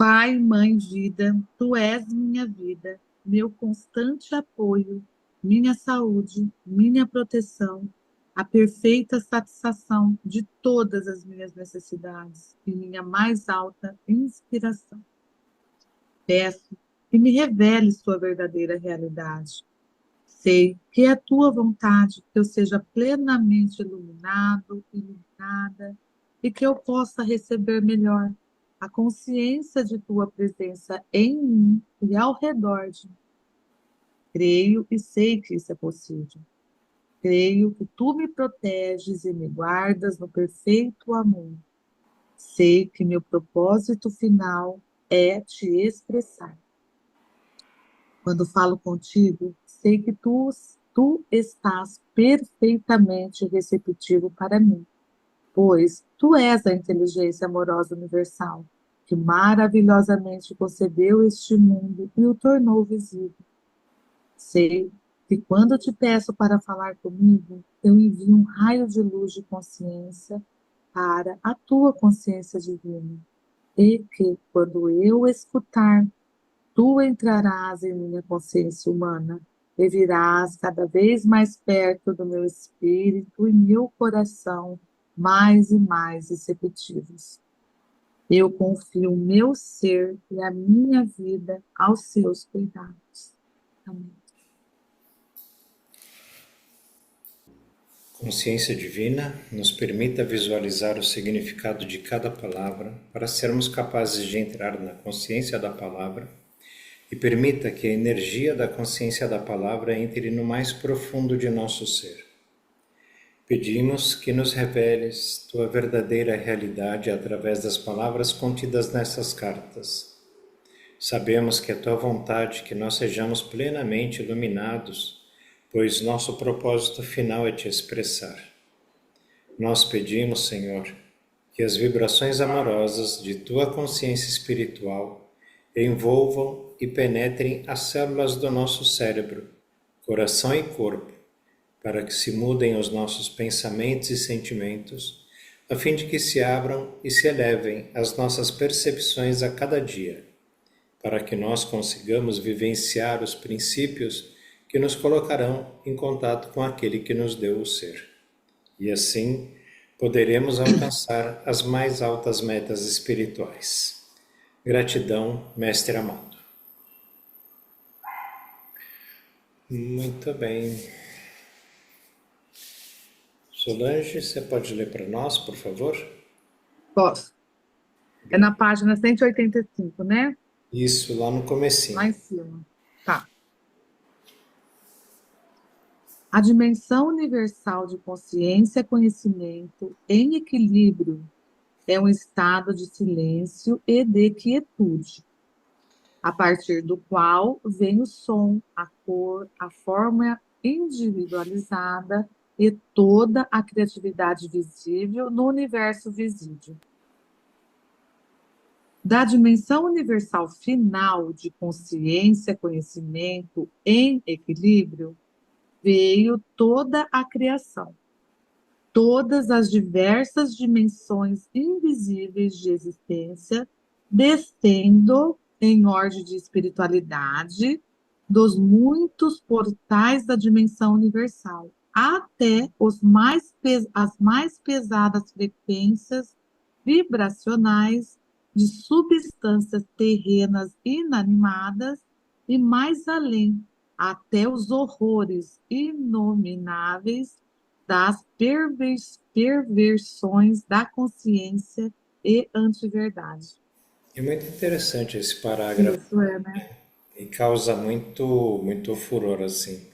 Pai, mãe, vida, tu és minha vida, meu constante apoio, minha saúde, minha proteção, a perfeita satisfação de todas as minhas necessidades e minha mais alta inspiração. Peço que me reveles tua verdadeira realidade. Sei que é a tua vontade que eu seja plenamente iluminado, iluminada, e que eu possa receber melhor a consciência de tua presença em mim e ao redor de mim. Creio e sei que isso é possível. Creio que tu me proteges e me guardas no perfeito amor. Sei que meu propósito final é te expressar. Quando falo contigo, sei que tu estás perfeitamente receptivo para mim, pois tu és a inteligência amorosa universal, que maravilhosamente concebeu este mundo e o tornou visível. Sei que quando te peço para falar comigo, eu envio um raio de luz de consciência para a tua consciência divina, e que, quando eu escutar, tu entrarás em minha consciência humana e virás cada vez mais perto do meu espírito e meu coração mais e mais receptivos. Eu confio o meu ser e a minha vida aos seus cuidados. Amém. Consciência divina nos permita visualizar o significado de cada palavra para sermos capazes de entrar na consciência da palavra e permita que a energia da consciência da palavra entre no mais profundo de nosso ser. Pedimos que nos reveles tua verdadeira realidade através das palavras contidas nessas cartas. Sabemos que é tua vontade que nós sejamos plenamente iluminados, pois nosso propósito final é te expressar. Nós pedimos, Senhor, que as vibrações amorosas de tua consciência espiritual envolvam e penetrem as células do nosso cérebro, coração e corpo, para que se mudem os nossos pensamentos e sentimentos, a fim de que se abram e se elevem as nossas percepções a cada dia, para que nós consigamos vivenciar os princípios que nos colocarão em contato com aquele que nos deu o ser. E assim poderemos alcançar as mais altas metas espirituais. Gratidão, Mestre amado. Muito bem. Solange, você pode ler para nós, por favor? Posso. É na página 185, né? Isso, lá no Lá em comecinho. cima. Tá. A dimensão universal de consciência-conhecimento em equilíbrio é um estado de silêncio e de quietude, a partir do qual vem o som, a cor, a forma individualizada e toda a criatividade visível no universo visível. Da dimensão universal final de consciência-conhecimento em equilíbrio, veio toda a criação, todas as diversas dimensões invisíveis de existência, descendo em ordem de espiritualidade dos muitos portais da dimensão universal, até as mais pesadas frequências vibracionais de substâncias terrenas inanimadas e mais além, até os horrores inomináveis das perversões da consciência e antiverdade. É muito interessante esse parágrafo Isso é, né? e causa muito furor assim,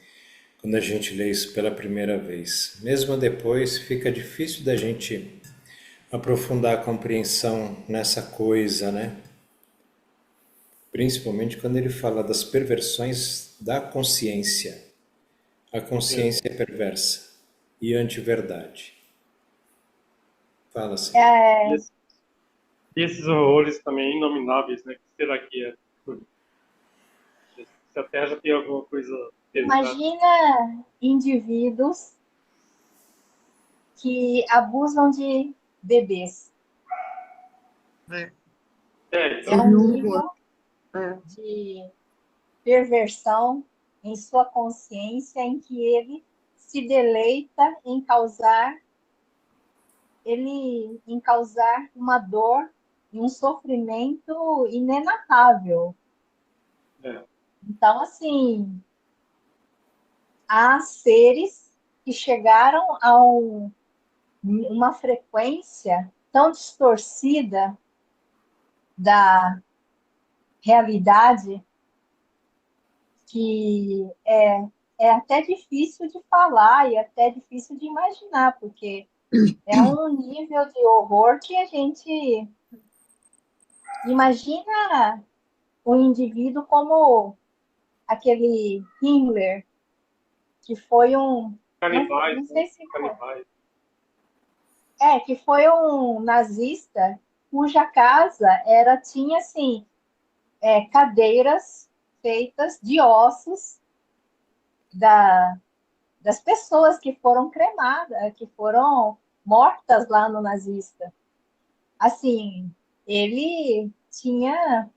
quando a gente lê isso pela primeira vez. Mesmo depois, fica difícil da gente aprofundar a compreensão nessa coisa, né? Principalmente quando ele fala das perversões da consciência. A consciência é perversa e anti-verdade. Fala, Senhor. É, E esses horrores também inomináveis, né? O que será que é? Se a Terra já tem alguma coisa pesada. imagina indivíduos que abusam de bebês. É. É Então, um Seria o nível é, de perversão em sua consciência em que ele se deleita em causar uma dor e um sofrimento inenarrável. é, Então, assim, há seres que chegaram a uma frequência tão distorcida da realidade que é até difícil de falar e até difícil de imaginar, porque é um nível de horror que a gente imagina o indivíduo como aquele Himmler, que foi canibais, não né? sei se Canibais. que foi um nazista cuja casa tinha assim, cadeiras feitas de ossos da, das pessoas que foram cremadas, que foram mortas lá no nazista. Assim, ele tinha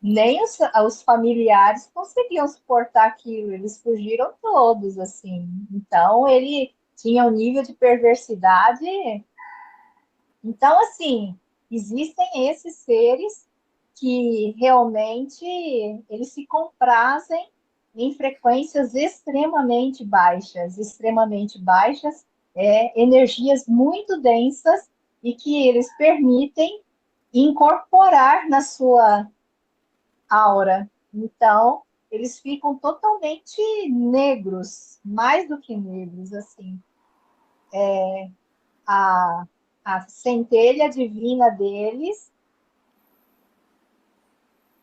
nem os familiares conseguiam suportar aquilo, eles fugiram todos, assim. Então, ele tinha um nível de perversidade. Então, assim, existem esses seres que realmente eles se comprazem em frequências extremamente baixas, energias muito densas e que eles permitem incorporar na sua aura. Então, eles ficam totalmente negros, mais do que negros, assim. A, a centelha divina deles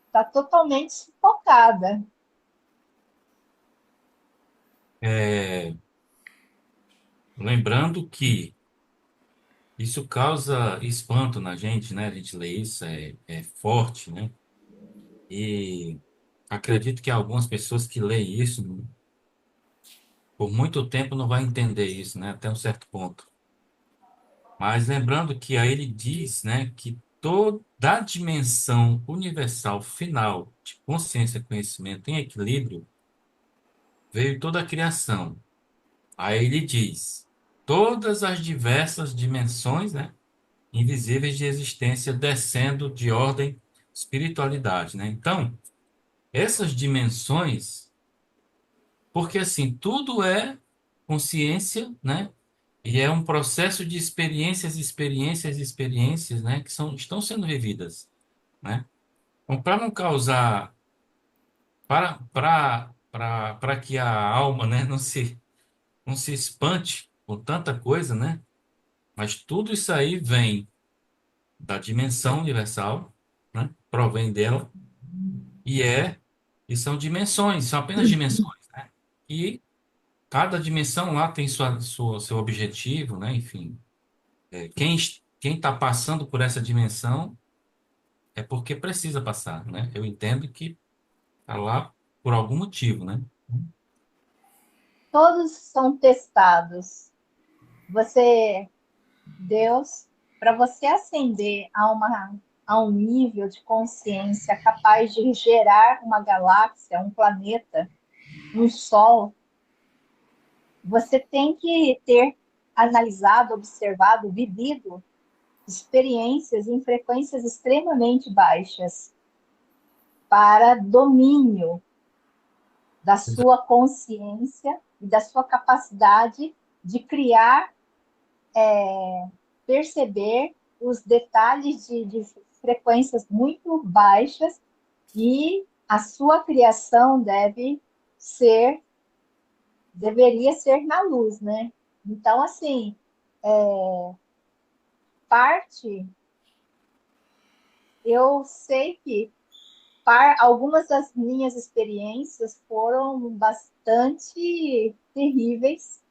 está totalmente sufocada. É, lembrando que isso causa espanto na gente, né? A gente lê isso, é forte, né? E acredito que algumas pessoas que leem isso, por muito tempo não vai entender isso, né? Até um certo ponto. Mas lembrando que aí ele diz, né, que toda a dimensão universal final de consciência e conhecimento em equilíbrio veio toda a criação. Aí ele diz, todas as diversas dimensões, né, invisíveis de existência descendo de ordem espiritualidade, né? Então, essas dimensões, porque assim, tudo é consciência, né? E é um processo de experiências, experiências, experiências, né, que estão sendo vividas, né? Então, para não causar, para que a alma, né, não se espante com tanta coisa, né? Mas tudo isso aí vem da dimensão universal, né? Provém dela e e são dimensões, são apenas dimensões, né? E cada dimensão lá tem seu objetivo, né? Enfim, quem está passando por essa dimensão é porque precisa passar, né? Eu entendo que está lá por algum motivo, né? Todos são testados. Você, Deus, para você ascender a um nível de consciência capaz de gerar uma galáxia, um planeta, um sol, você tem que ter analisado, observado, vivido experiências em frequências extremamente baixas para domínio da sua consciência e da sua capacidade de criar, perceber os detalhes de frequências muito baixas e a sua criação deveria ser na luz, né? Então, assim, parte, eu sei que algumas das minhas experiências foram bastante terríveis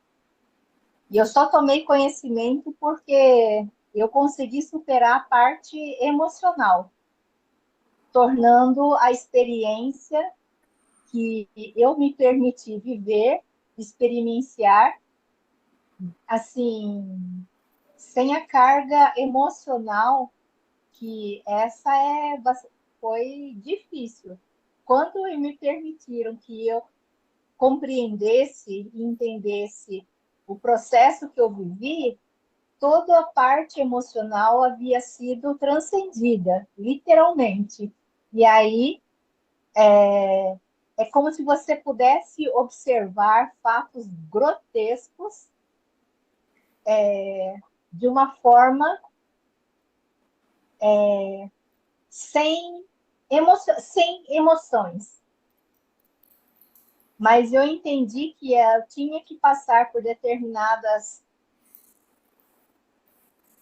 e eu só tomei conhecimento porque eu consegui superar a parte emocional, tornando a experiência que eu me permiti viver, experienciar, assim, sem a carga emocional que foi difícil. Quando me permitiram que eu compreendesse e entendesse o processo que eu vivi, toda a parte emocional havia sido transcendida, literalmente. E aí é como se você pudesse observar fatos grotescos de uma forma sem, sem emoções. Mas eu entendi que eu tinha que passar por determinadas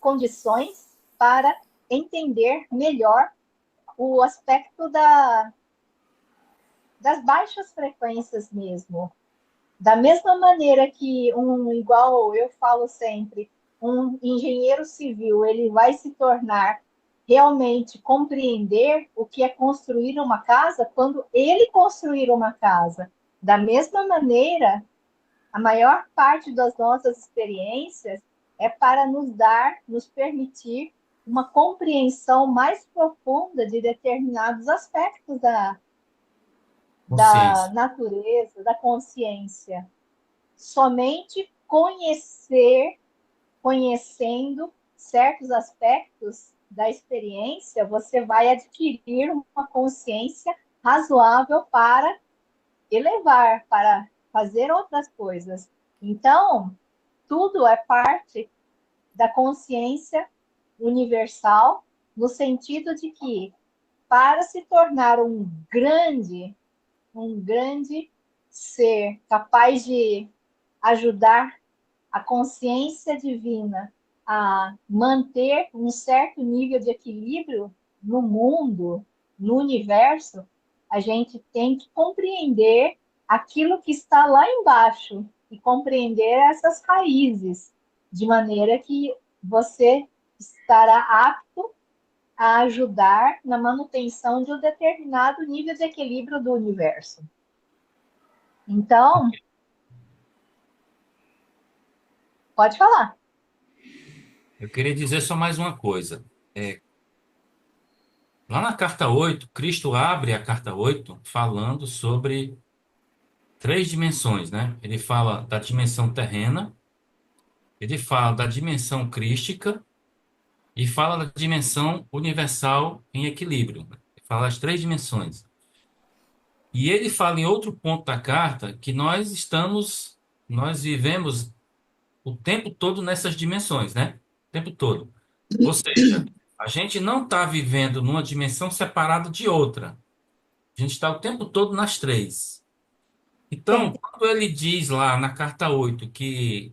condições para entender melhor o aspecto das baixas frequências mesmo. Da mesma maneira que igual eu falo sempre, um engenheiro civil, ele vai se tornar realmente compreender o que é construir uma casa quando ele construir uma casa. Da mesma maneira, a maior parte das nossas experiências é para nos permitir uma compreensão mais profunda de determinados aspectos da Consciência. natureza, da consciência. Somente conhecendo certos aspectos da experiência, você vai adquirir uma consciência razoável para elevar, para fazer outras coisas. Então, tudo é parte da consciência universal, no sentido de que, para se tornar um grande ser capaz de ajudar a consciência divina a manter um certo nível de equilíbrio no mundo, no universo, a gente tem que compreender aquilo que está lá embaixo e compreender essas raízes, de maneira que você estará apto a ajudar na manutenção de um determinado nível de equilíbrio do universo. Então, pode falar. Eu queria dizer só mais uma coisa. Lá na carta 8, Cristo abre a carta 8 falando sobre três dimensões, né? Ele fala da dimensão terrena, ele fala da dimensão crística e fala da dimensão universal em equilíbrio. Ele fala as três dimensões. E ele fala em outro ponto da carta que nós vivemos o tempo todo nessas dimensões, né? O tempo todo. Ou seja, a gente não está vivendo numa dimensão separada de outra. A gente está o tempo todo nas três. Então, Sim. quando ele diz lá na carta 8 que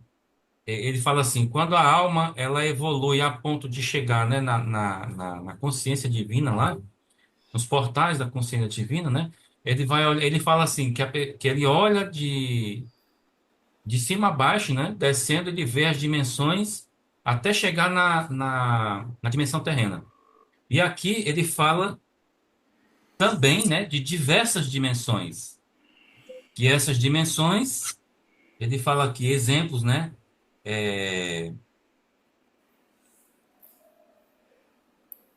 ele fala assim, quando a alma ela evolui a ponto de chegar, né, na consciência divina lá, nos portais da consciência divina, né? Ele fala assim que ele olha de cima a baixo, né? Descendo, ele vê as dimensões até chegar na dimensão terrena. E aqui ele fala também, né, de diversas dimensões. Que essas dimensões, ele fala aqui exemplos, né?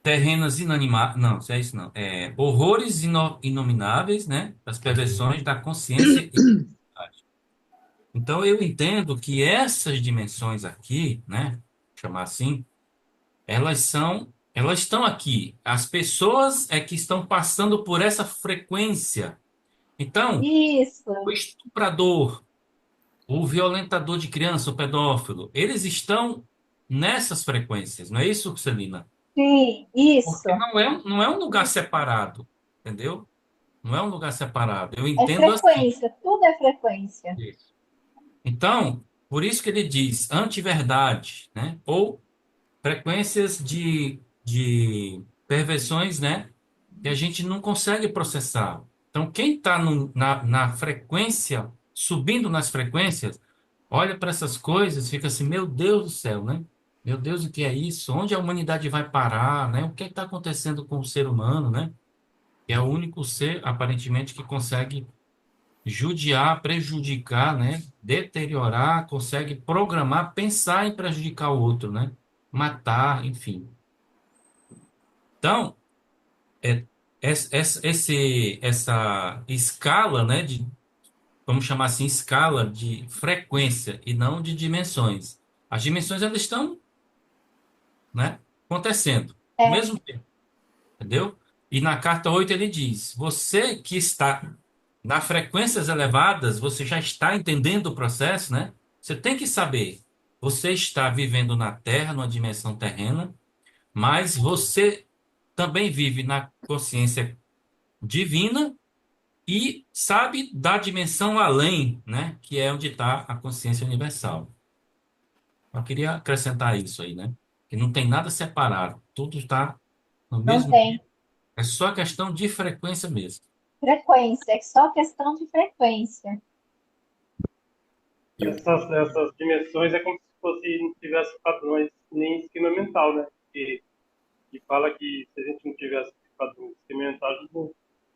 Terrenas inanimadas, não, é isso não. Horrores inomináveis, né? Das perversões da consciência e vontade. Então eu entendo que essas dimensões aqui, né? Chamar assim, elas estão aqui. As pessoas é que estão passando por essa frequência. Então, o Isso, estuprador, o violentador de criança, o pedófilo, eles estão nessas frequências, não é isso, Celina? sim, Porque isso. não é um lugar separado, entendeu? Não é um lugar separado. Eu É entendo assim. frequência, tudo é frequência. Isso. Então, por isso que ele diz antiverdade, né? Ou frequências de perversões, né? Que a gente não consegue processar. Então, quem está na frequência, subindo nas frequências, olha para essas coisas, fica assim, meu Deus do céu, né? Meu Deus, o que é isso? Onde a humanidade vai parar, né? O que está acontecendo com o ser humano, né? Que é o único ser, aparentemente, que consegue judiar, prejudicar, né? Deteriorar, consegue programar, pensar em prejudicar o outro, né? Matar, enfim. Então, é, essa escala, né, vamos chamar assim, escala de frequência e não de dimensões. As dimensões, elas estão, né, acontecendo ao É, mesmo tempo, entendeu? E na carta 8 ele diz: você que está nas frequências elevadas, você já está entendendo o processo, né? Você tem que saber, você está vivendo na Terra, numa dimensão terrena, mas você também vive na consciência divina e sabe da dimensão além, né? Que é onde está a consciência universal. Eu queria acrescentar isso aí, né? Que não tem nada separado, tudo está no não mesmo. tem É só questão de frequência mesmo. frequência, é só questão de frequência. E o Essas dimensões é como se fosse, não tivesse padrões nem esquema mental, né? Que fala que se a gente não tivesse padrões de esquema mental, a gente não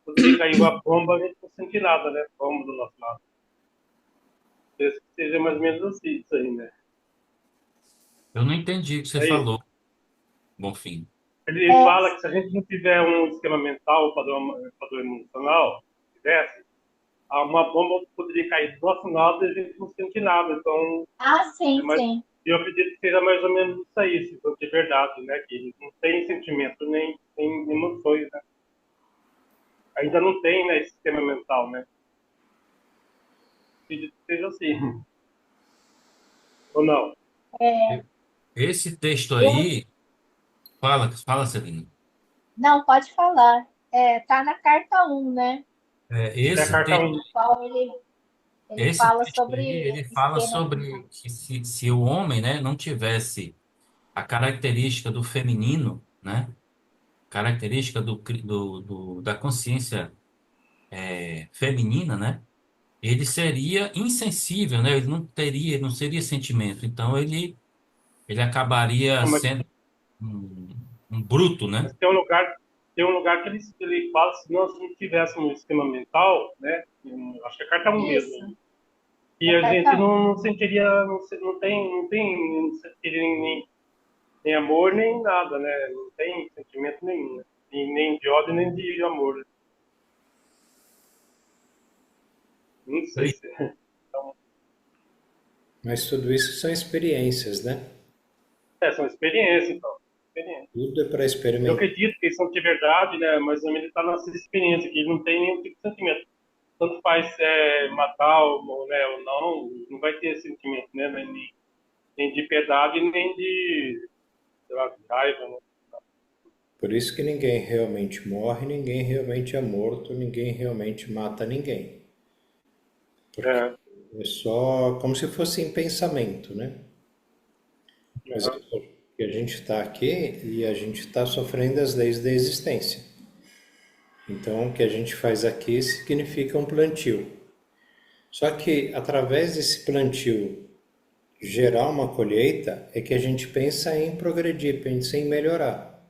poderia cair uma bomba, a gente não sentir nada, né? Bomba do nosso lado. Penso que seja mais ou menos assim, isso aí, né? Eu não entendi o que você É isso. falou, Bonfim. Ele É, fala que se a gente não tiver um esquema mental, padrão emocional, se tivesse, uma bomba poderia cair do nosso lado e a gente não sentir nada. Então, sim, mas sim. eu acredito que seja mais ou menos isso aí, se for de verdade, né? Que eles não tem sentimento nem emoções, né? Ainda não tem, né, esse sistema mental, né? Acredito que seja assim. Ou não? Esse texto Eu, aí, fala, Celina. não, pode falar. Tá na carta 1, né? É, É a carta 1. Qual ele esse fala texto aí, sobre ele fala esquema sobre mental. que se o homem, né, não tivesse a característica do feminino, né, característica da consciência feminina, né, ele seria insensível, né, ele não seria sentimento. Então ele acabaria Não, sendo um bruto, né? mas tem um lugar que ele fala se nós não tivéssemos um sistema mental, né? Acho que é a carta 1 Isso, mesmo. E é a gente carta 1. não sentiria, não sentiria nem amor, nem nada, né? Não tem sentimento nenhum, né? Nem de ódio, nem de amor. Né? Não sei se. Então, Mas tudo isso são experiências, né? são experiências, então. Experiência. Tudo é para Eu experimentar. acredito que eles são de verdade, né? Mas também ele está nessa experiência, que ele não tem nenhum tipo de sentimento. Tanto faz matar ou não, não vai ter sentimento, né? Nem de piedade, nem de, sei lá, de raiva, né? Por isso que ninguém realmente morre, ninguém realmente é morto, ninguém realmente mata ninguém. Porque É, é só como se fosse em pensamento, né? Por aham. exemplo, que a gente está aqui e a gente está sofrendo as leis da existência. Então, o que a gente faz aqui significa um plantio. Só que através desse plantio gerar uma colheita é que a gente pensa em progredir, pensa em melhorar.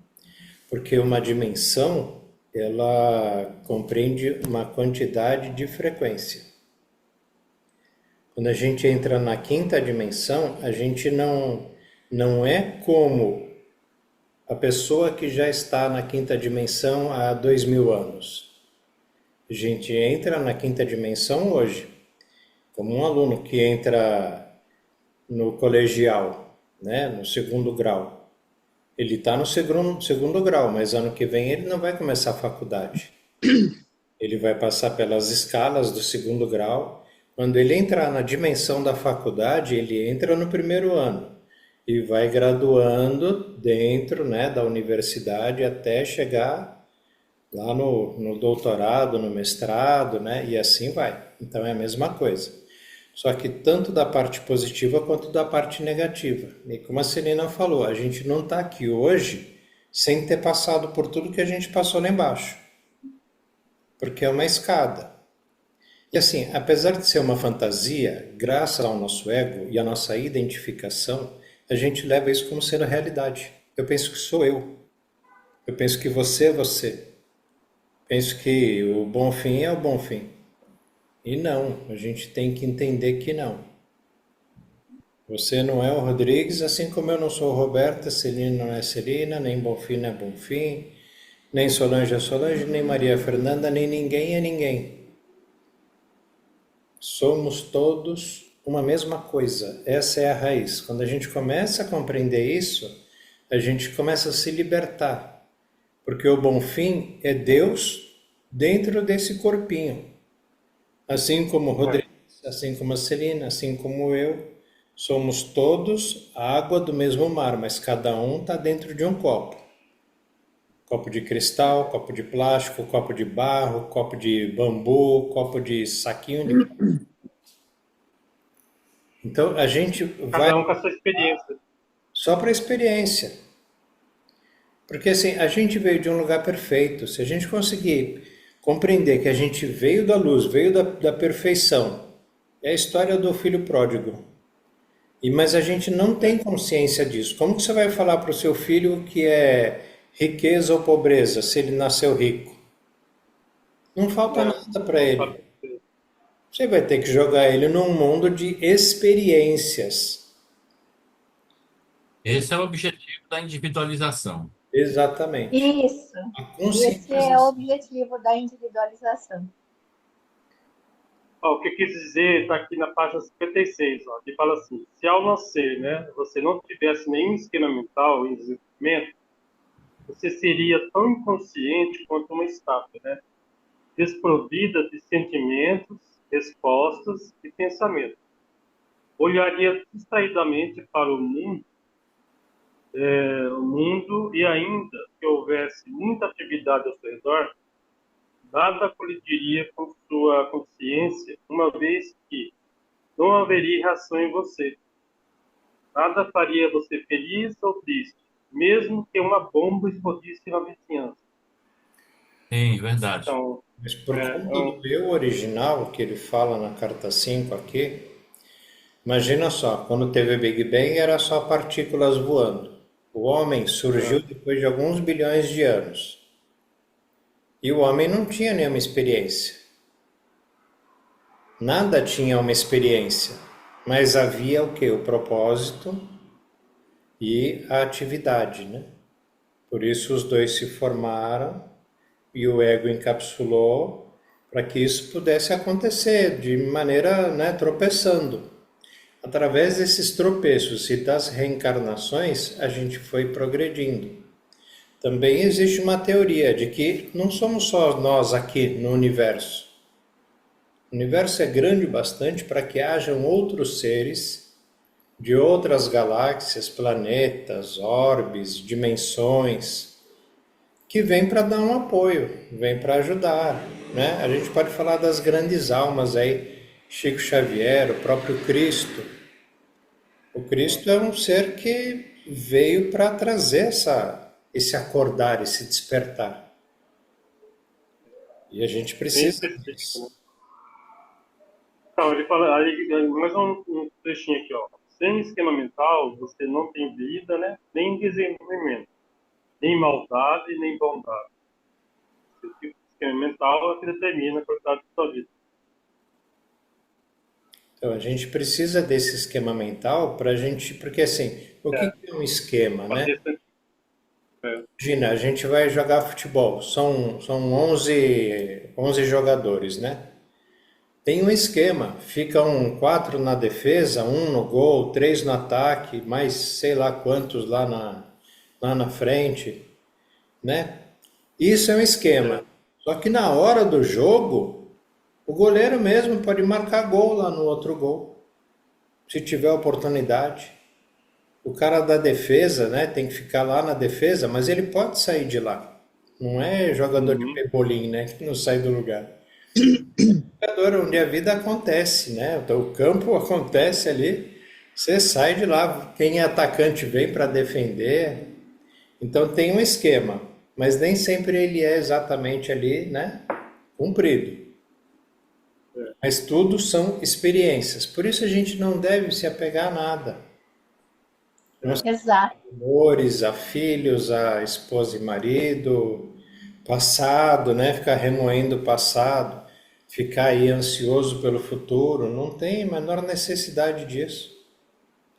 Porque uma dimensão, ela compreende uma quantidade de frequência. Quando a gente entra na quinta dimensão, a gente não é como a pessoa que já está na quinta dimensão há 2000 anos. A gente entra na quinta dimensão hoje, como um aluno que entra no colegial, né, no segundo grau. Ele está no segundo grau, mas ano que vem ele não vai começar a faculdade. Ele vai passar pelas escalas do segundo grau. Quando ele entrar na dimensão da faculdade, ele entra no primeiro ano e vai graduando dentro, né, da universidade até chegar lá no doutorado, no mestrado, né, e assim vai. Então é a mesma coisa. Só que tanto da parte positiva quanto da parte negativa. E como a Celina falou, a gente não está aqui hoje sem ter passado por tudo que a gente passou lá embaixo. Porque é uma escada. E assim, apesar de ser uma fantasia, graças ao nosso ego e à nossa identificação, a gente leva isso como sendo realidade. Eu penso que sou eu. Eu penso que você é você. Penso que o bom fim é o bom fim. E não, a gente tem que entender que não. Você não é o Rodrigues, assim como eu não sou o Roberto, a Celina não é a Celina, nem Bonfim não é Bonfim. Nem Solange é Solange, nem Maria Fernanda, nem ninguém é ninguém. Somos todos uma mesma coisa. Essa é a raiz. Quando a gente começa a compreender isso, a gente começa a se libertar. Porque o Bonfim é Deus dentro desse corpinho. Assim como o Rodrigo, assim como a Celina, assim como eu, somos todos a água do mesmo mar, mas cada um está dentro de um copo. Copo de cristal, copo de plástico, copo de barro, copo de bambu, copo de saquinho de... Então a gente vai Cada um com a sua experiência. só para a experiência. Porque assim, a gente veio de um lugar perfeito. Se a gente conseguir compreender que a gente veio da luz, veio da perfeição, é a história do filho pródigo. Mas a gente não tem consciência disso. Como que você vai falar para o seu filho que é riqueza ou pobreza, se ele nasceu rico? Não falta nada para ele. Você vai ter que jogar ele num mundo de experiências. Esse é o objetivo da individualização. Exatamente. Isso. A Esse é o conscientização. objetivo da individualização. Ó, o que eu quis dizer está aqui na página 56, ó, que fala assim: se ao nascer, né, você não tivesse nenhum esquema mental em desenvolvimento, você seria tão inconsciente quanto uma estátua, né, desprovida de sentimentos, respostas e pensamentos. Olharia distraidamente para o mundo e ainda que houvesse muita atividade ao seu redor, nada colidiria com sua consciência, uma vez que não haveria reação em você. Nada faria você feliz ou triste, mesmo que uma bomba explodisse na vizinhança. Sim, verdade. Então, Mas por é, conta do eu original, que ele fala na carta 5 aqui, imagina só, quando teve o Big Bang era só partículas voando. O homem surgiu depois de alguns bilhões de anos. E o homem não tinha nenhuma experiência. Nada tinha uma experiência. Mas havia o quê? O propósito e a atividade, né? Por isso os dois se formaram e o ego encapsulou para que isso pudesse acontecer de maneira, né, tropeçando. Através desses tropeços e das reencarnações, a gente foi progredindo. Também existe uma teoria de que não somos só nós aqui no universo. O universo é grande bastante para que hajam outros seres de outras galáxias, planetas, orbes, dimensões, que vêm para dar um apoio, vêm para ajudar, né? A gente pode falar das grandes almas aí, Chico Xavier, o próprio Cristo. O Cristo é um ser que veio para trazer esse acordar, esse despertar. E a gente bem precisa específico, né? disso. Então, ele fala, aí, mais um trechinho aqui, ó. Sem esquema mental, você não tem vida, né? Nem desenvolvimento, nem maldade, nem bondade. Esse tipo de esquema mental é que determina a qualidade da sua vida. Então, a gente precisa desse esquema mental para a gente, porque assim, o que é um esquema, Pode né? ter é, Imagina, a gente vai jogar futebol, são 11 jogadores, né? Tem um esquema, ficam 4 na defesa, um no gol, 3 no ataque, mais sei lá quantos lá na frente, né? Isso é um esquema. Só que na hora do jogo, o goleiro mesmo pode marcar gol lá no outro gol, se tiver oportunidade. O cara da defesa, né, tem que ficar lá na defesa, mas ele pode sair de lá. Não é jogador de pebolim, né, que não sai do lugar. Jogador onde a vida acontece, né? Então, o campo acontece ali, você sai de lá, quem é atacante vem para defender. Então tem um esquema, mas nem sempre ele é exatamente ali, né, cumprido. Mas tudo são experiências. Por isso a gente não deve se apegar a nada. Nós Exato. amores, a filhos, a esposa e marido, passado, né? Ficar remoendo o passado, ficar aí ansioso pelo futuro, não tem a menor necessidade disso.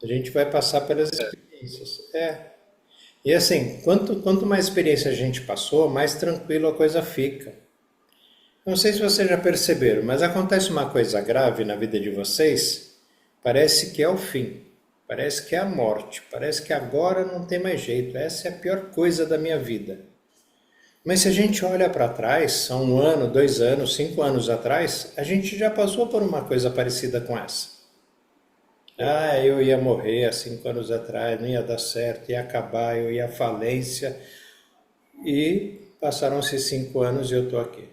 A gente vai passar pelas experiências. E assim, quanto mais experiência a gente passou, mais tranquilo a coisa fica. Não sei se vocês já perceberam, mas acontece uma coisa grave na vida de vocês, parece que é o fim, parece que é a morte, parece que agora não tem mais jeito, essa é a pior coisa da minha vida. Mas se a gente olha para trás, há 1 ano, 2 anos, 5 anos atrás, a gente já passou por uma coisa parecida com essa. Ah, eu ia morrer há 5 anos atrás, não ia dar certo, ia acabar, eu ia à falência. E passaram-se 5 anos e eu estou aqui.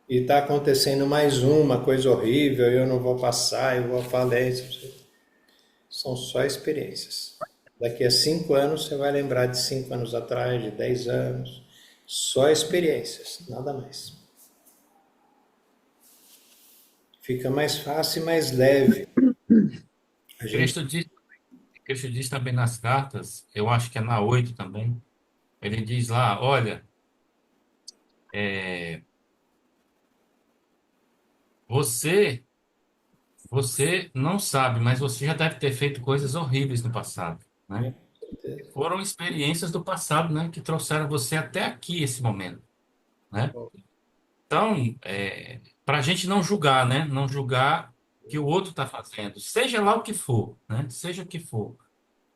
E está acontecendo mais uma coisa horrível, eu não vou passar, eu vou à falência. São só experiências. Daqui a 5 anos você vai lembrar de 5 anos atrás, de 10 anos. Só experiências, nada mais. Fica mais fácil e mais leve. A gente Cristo diz, Cristo diz também nas cartas, eu acho que é na 8 também, ele diz lá, olha, é, você, você não sabe, mas você já deve ter feito coisas horríveis no passado, né? Foram experiências do passado, né, que trouxeram você até aqui, esse momento, né? Então, para a gente não julgar, né? Não julgar o que o outro está fazendo, seja lá o que for, né? Seja o que for.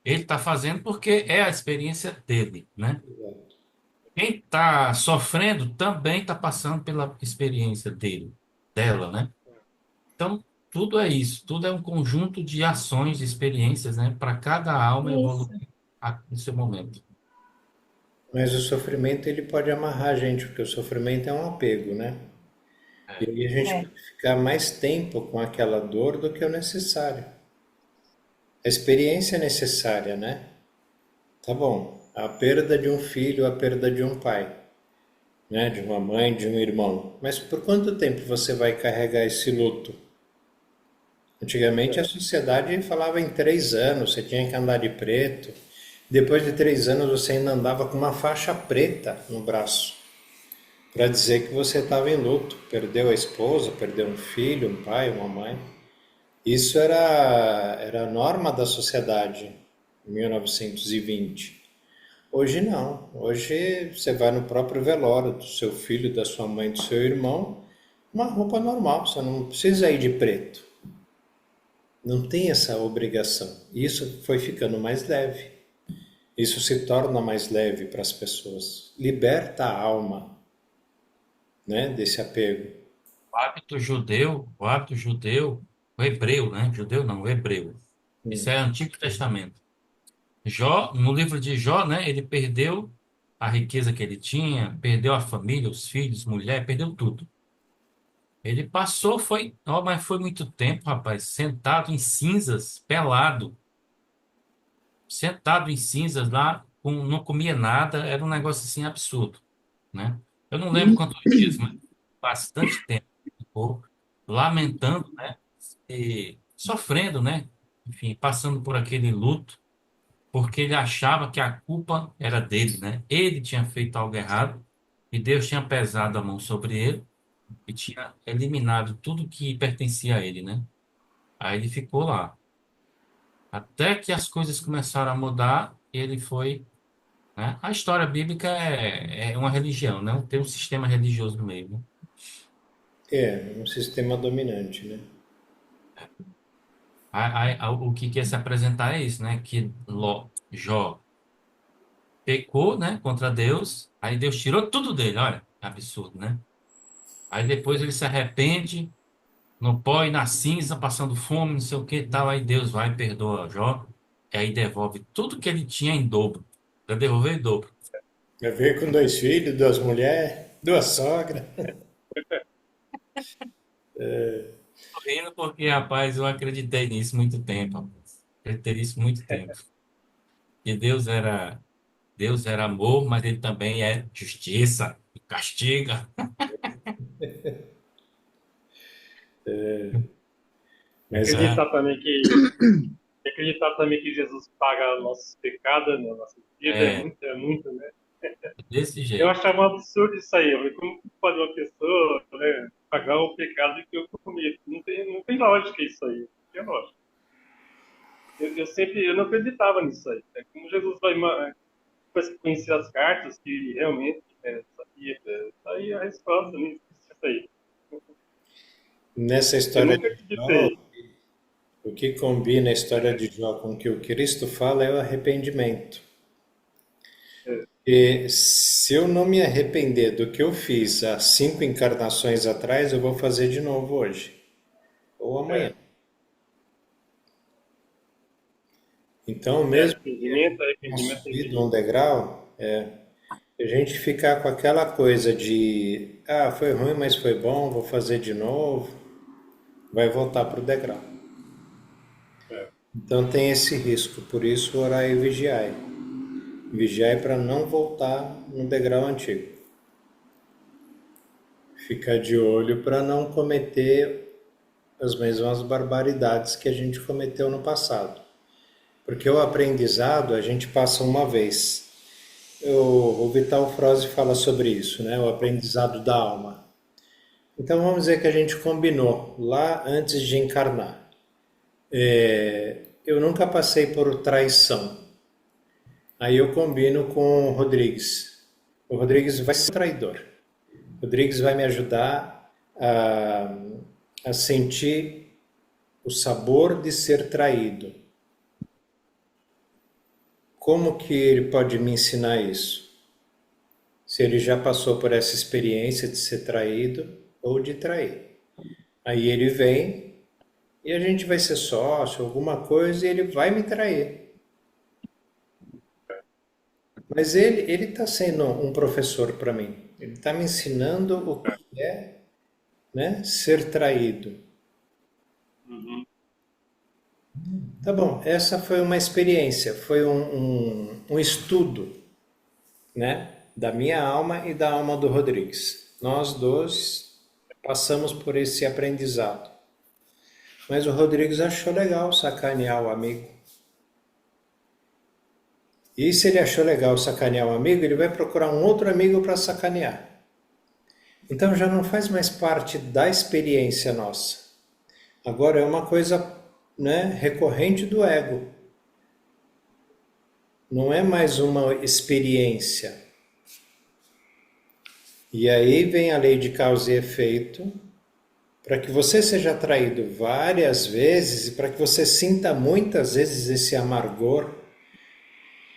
Ele está fazendo porque é a experiência dele, né? Quem está sofrendo também está passando pela experiência dele, dela, né? Então, tudo é isso, tudo é um conjunto de ações, de experiências, né? Para cada alma evoluir Isso, no seu momento. Mas o sofrimento ele pode amarrar a gente, porque o sofrimento é um apego, né? E É, aí a gente é. pode ficar mais tempo com aquela dor do que o necessário. A experiência é necessária, né? Tá bom. A perda de um filho, a perda de um pai, né? De uma mãe, de um irmão. Mas por quanto tempo você vai carregar esse luto? Antigamente a sociedade falava em 3 anos, você tinha que andar de preto. Depois de 3 anos você ainda andava com uma faixa preta no braço, para dizer que você estava em luto. Perdeu a esposa, perdeu um filho, um pai, uma mãe. Isso era a norma da sociedade em 1920. Hoje não. Hoje você vai no próprio velório do seu filho, da sua mãe, do seu irmão, uma roupa normal. Você não precisa ir de preto. Não tem essa obrigação. Isso foi ficando mais leve. Isso se torna mais leve para as pessoas. Liberta a alma, né, desse apego. o hábito judeu, o hebreu, né? Judeu não, o hebreu. Isso é Antigo Testamento. Jó, no livro de Jó, né? Ele perdeu a riqueza que ele tinha, perdeu a família, os filhos, mulher, perdeu tudo. Ele passou, mas foi muito tempo, rapaz, sentado em cinzas, pelado, sentado em cinzas lá, não comia nada, era um negócio assim absurdo, né? Eu não lembro quantos dias, mas bastante tempo ficou lamentando, né? E sofrendo, né? Enfim, passando por aquele luto, porque ele achava que a culpa era dele, né? Ele tinha feito algo errado e Deus tinha pesado a mão sobre ele e tinha eliminado tudo que pertencia a ele, né? Aí ele ficou lá. Até que as coisas começaram a mudar, ele foi, né? A história bíblica é uma religião, né? Tem um sistema religioso no meio, né? É, um sistema dominante, né? O que quer se apresentar é isso, né? Que Jó pecou, né? Contra Deus, aí Deus tirou tudo dele, olha, que absurdo, né? Aí depois ele se arrepende no pó e na cinza, passando fome, não sei o que e tal. Aí Deus vai e perdoa Jó, e aí devolve tudo que ele tinha em dobro. Vai devolver em dobro. Vai ver com 2 filhos, 2 mulheres, 2 sogras. Tô rindo porque, rapaz, eu acreditei nisso muito tempo, rapaz. Acreditei nisso muito tempo. Que Deus era amor, mas ele também é justiça e castiga. Mas Né? Acreditar também que Jesus paga nossos pecados na nossa vida É, é muito, né? desse Eu jeito. achava um absurdo isso aí. Como pode uma pessoa, né, pagar o pecado que eu comi? Não tem lógica isso aí. Não tem lógica. Eu não acreditava nisso aí. Como Jesus vai depois que conheci as cartas, que realmente sabia, tá aí a resposta, não existe isso aí. Nessa Eu história nunca de Jó, acreditei. o que combina a história de Jó com o que o Cristo fala é o arrependimento. É, E se eu não me arrepender do que eu fiz há 5 encarnações atrás, eu vou fazer de novo hoje ou amanhã. é, Então, mesmo que tenha arrependimento é subido um infinito. degrau, a gente ficar com aquela coisa de, ah, foi ruim, mas foi bom, vou fazer de novo, vai voltar para o degrau. É, Então tem esse risco, por isso orai e vigiai. Vigiai para não voltar no degrau antigo. Ficar de olho para não cometer as mesmas barbaridades que a gente cometeu no passado. Porque o aprendizado a gente passa uma vez. O Vital Froese fala sobre isso, né? O aprendizado da alma. Então vamos dizer que a gente combinou lá antes de encarnar. Eu nunca passei por traição. Aí eu combino com o Rodrigues. O Rodrigues vai ser traidor. O Rodrigues vai me ajudar a sentir o sabor de ser traído. Como que ele pode me ensinar isso? Se ele já passou por essa experiência de ser traído ou de trair. Aí ele vem e a gente vai ser sócio, alguma coisa, e ele vai me trair. Mas ele está sendo um professor para mim. Ele está me ensinando o que é, né, ser traído. uhum, Tá bom, essa foi uma experiência, foi um estudo, né, da minha alma e da alma do Rodrigues. Nós dois passamos por esse aprendizado. Mas o Rodrigues achou legal sacanear o amigo. E se ele achou legal sacanear o amigo, ele vai procurar um outro amigo para sacanear. Então já não faz mais parte da experiência nossa. Agora é uma coisa, né, recorrente do ego. Não é mais uma experiência. E aí vem a lei de causa e efeito, para que você seja atraído várias vezes e para que você sinta muitas vezes esse amargor,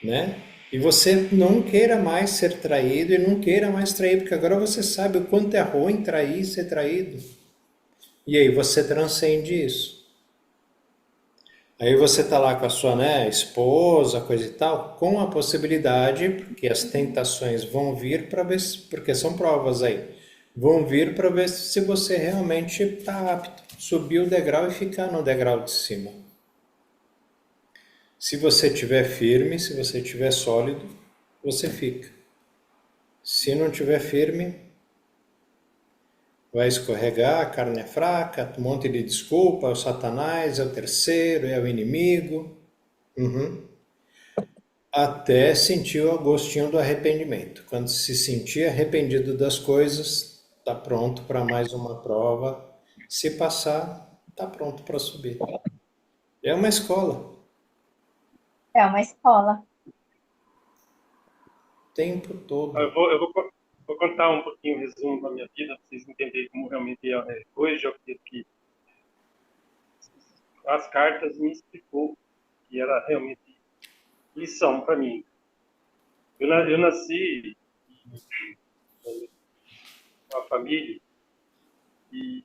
né? E você não queira mais ser traído e não queira mais trair, porque agora você sabe o quanto é ruim trair e ser traído. E aí você transcende isso. Aí você tá lá com a sua, né, esposa, coisa e tal, com a possibilidade, porque as tentações vão vir para ver, porque são provas aí, vão vir para ver se você realmente está apto a subir o degrau e ficar no degrau de cima. Se você estiver firme, se você estiver sólido, você fica. Se não estiver firme, vai escorregar, a carne é fraca, um monte de desculpa, é o Satanás, é o terceiro, é o inimigo. Uhum. Até sentir o gostinho do arrependimento. Quando se sentir arrependido das coisas, está pronto para mais uma prova. Se passar, está pronto para subir. É uma escola, É uma escola. o tempo todo. eu vou contar um pouquinho o resumo da minha vida, para vocês entenderem como realmente é. Hoje eu acredito que as cartas me explicou que era realmente lição para mim. Eu nasci em uma família e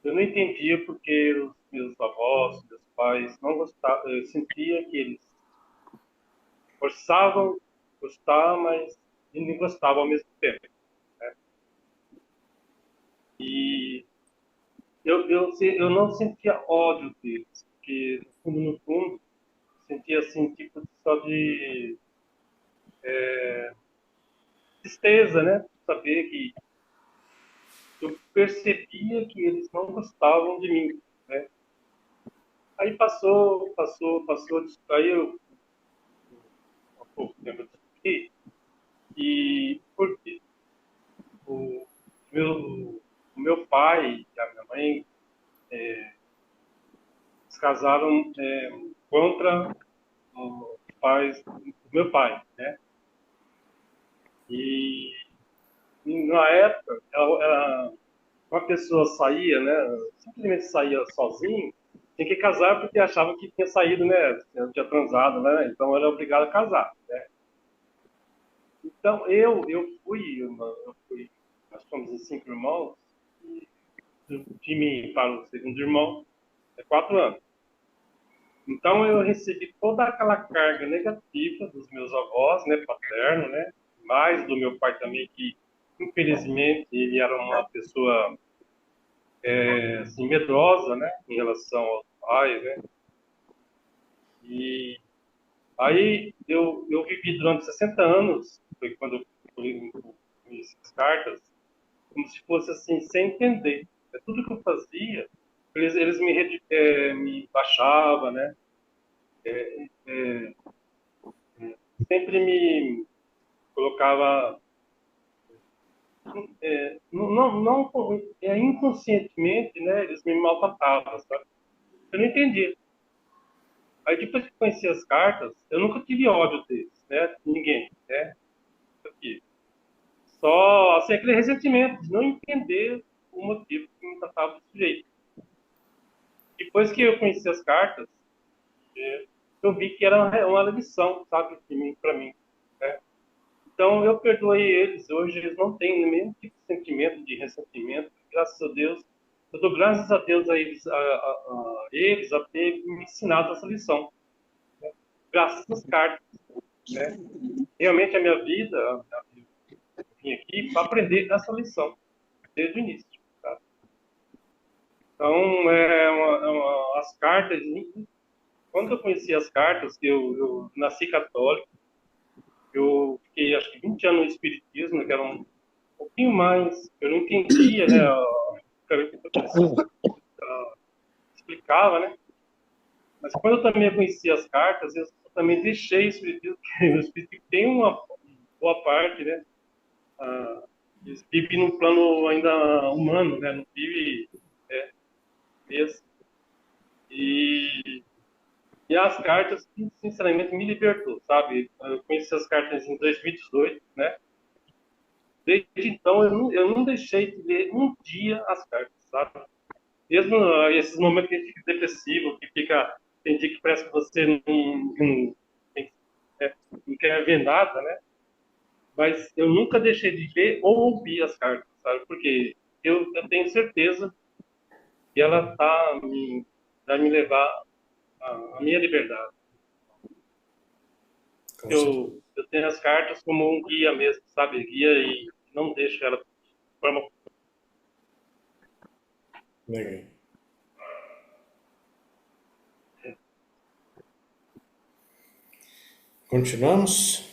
eu não entendia porque os meus avós, meus pais não gostavam. Eu sentia que eles forçavam gostar, mas não gostavam ao mesmo tempo. Né? E eu não sentia ódio deles, porque no fundo, sentia assim, tipo só de tristeza, né? Saber que eu percebia que eles não gostavam de mim, né? Aí passou, aí eu, há pouco tempo, eu descobri, e por quê? O o meu pai e a minha mãe se casaram contra os pais do meu pai, né? na época, uma pessoa saía, né? Simplesmente saía sozinho, tinha que casar porque achava que tinha saído, né? Tinha transado, né? Então era obrigado a casar, né? Então eu fui, nós fomos em 5 irmãos, e de mim para o segundo irmão, 4 anos. Então eu recebi toda aquela carga negativa dos meus avós, né, paterno, né, mais do meu pai também, que infelizmente ele era uma pessoa assim, medrosa, né, em relação aos pais, né. E aí eu vivi durante 60 anos, foi quando eu conheci as cartas, como se fosse assim, sem entender. Tudo que eu fazia, eles me baixavam, né, sempre me colocava inconscientemente, né, eles me maltratavam, sabe? Eu não entendia. Aí depois que conheci as cartas, eu nunca tive ódio deles, né? De ninguém, né? Aqui. Só assim, aquele ressentimento de não entender o motivo que me tratava desse jeito. Depois que eu conheci as cartas, eu vi que era uma lição, sabe, para mim, né? Então eu perdoei eles. Hoje eles não têm nenhum tipo de sentimento de ressentimento. Graças a Deus, eu dou graças a Deus a eles, a ter me ensinado essa lição, né? Graças às cartas, né? Realmente a minha vida, eu vim aqui para aprender essa lição desde o início, tá? Então as cartas. Quando eu conheci as cartas, eu nasci católico. Eu fiquei, acho que 20 anos no espiritismo, que era um pouquinho mais, eu não entendia, né, explicava, né, mas quando eu também conheci as cartas, eu também deixei o espiritismo, porque o espiritismo tem uma boa parte, né, eles vivem num plano ainda humano, né, não vive mesmo. E as cartas, sinceramente, me libertou, sabe? Eu conheci as cartas em 2018, né? Desde então, eu não deixei de ler um dia as cartas, sabe? Mesmo esses momentos que a gente fica depressivo, que fica, tem dia que parece que você não quer ver nada, né? Mas eu nunca deixei de ler ou ouvir as cartas, sabe? Porque eu tenho certeza que ela vai me levar à minha liberdade. Eu tenho as cartas como um guia mesmo, sabe? Guia e não deixo ela de forma. Legal. Continuamos?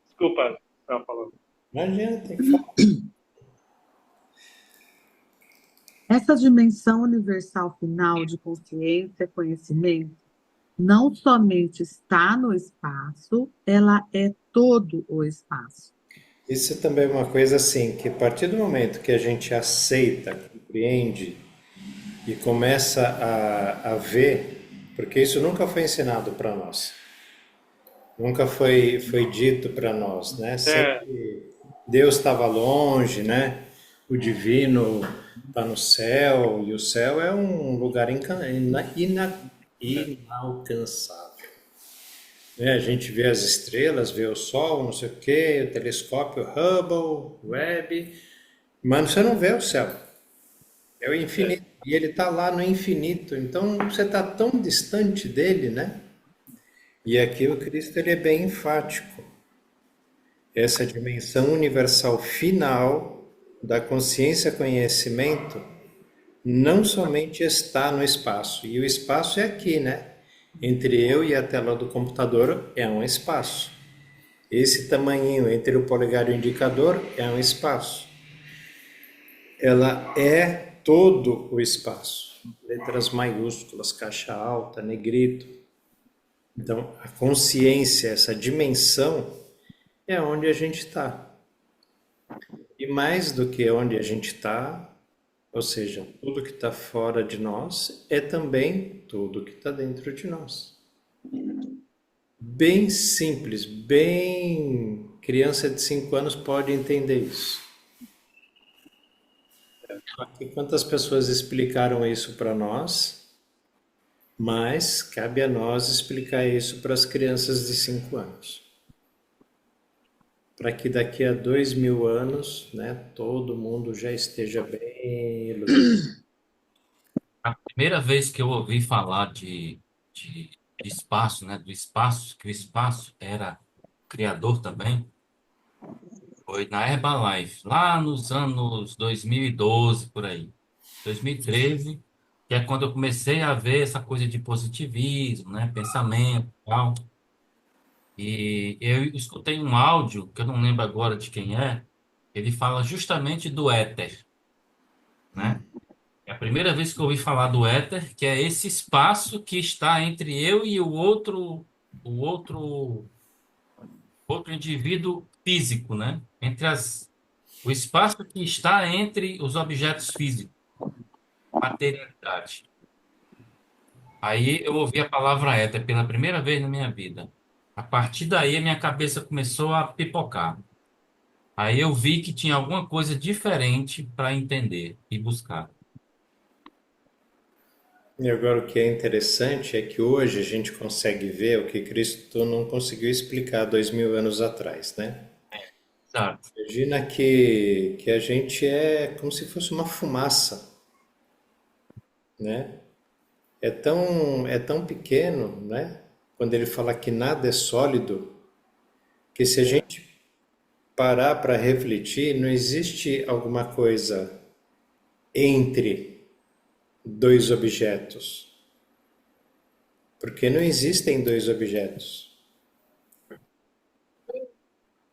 Desculpa, estava falando. Imagina, tem que falar. Essa dimensão universal final de consciência, conhecimento, não somente está no espaço, ela é todo o espaço. Isso também é uma coisa assim, que a partir do momento que a gente aceita, compreende e começa a ver, porque isso nunca foi ensinado para nós, nunca foi dito para nós, né? Sempre Deus estava longe, né? O divino está no céu, e o céu é um lugar inalcançável. Né? A gente vê as estrelas, vê o sol, não sei o quê, o telescópio Hubble, Webb, mas você não vê o céu. É o infinito. E ele está lá no infinito. Então você está tão distante dele, né? E aqui o Cristo ele é bem enfático. Essa dimensão universal final da consciência-conhecimento não somente está no espaço. E o espaço é aqui, né? Entre eu e a tela do computador é um espaço. Esse tamanhinho entre o polegar e o indicador é um espaço. Ela é todo o espaço. Letras maiúsculas, caixa alta, negrito. Então, a consciência, essa dimensão, é onde a gente está. E mais do que onde a gente está, ou seja, tudo que está fora de nós, é também tudo que está dentro de nós. Bem simples, bem criança de 5 anos pode entender isso. Só que quantas pessoas explicaram isso para nós, mas cabe a nós explicar isso para as crianças de 5 anos. Para que daqui a 2000 anos, né, todo mundo já esteja bem iluminado. A primeira vez que eu ouvi falar de, de espaço, né, do espaço, que o espaço era criador também, foi na Herbalife, lá nos anos 2012, por aí. 2013, que é quando eu comecei a ver essa coisa de positivismo, né, pensamento e tal. E eu escutei um áudio, que eu não lembro agora de quem é, ele fala justamente do éter, né? É a primeira vez que eu ouvi falar do éter, que é esse espaço que está entre eu e o outro indivíduo físico, né? O espaço que está entre os objetos físicos, materialidade. Aí eu ouvi a palavra éter pela primeira vez na minha vida. A partir daí, a minha cabeça começou a pipocar. Aí eu vi que tinha alguma coisa diferente para entender e buscar. E agora o que é interessante é que hoje a gente consegue ver o que Cristo não conseguiu explicar 2000 anos atrás, né? Exato. Imagina que a gente é como se fosse uma fumaça, né? É tão pequeno, né? Quando ele fala que nada é sólido, que se a gente parar para refletir, não existe alguma coisa entre dois objetos, porque não existem dois objetos.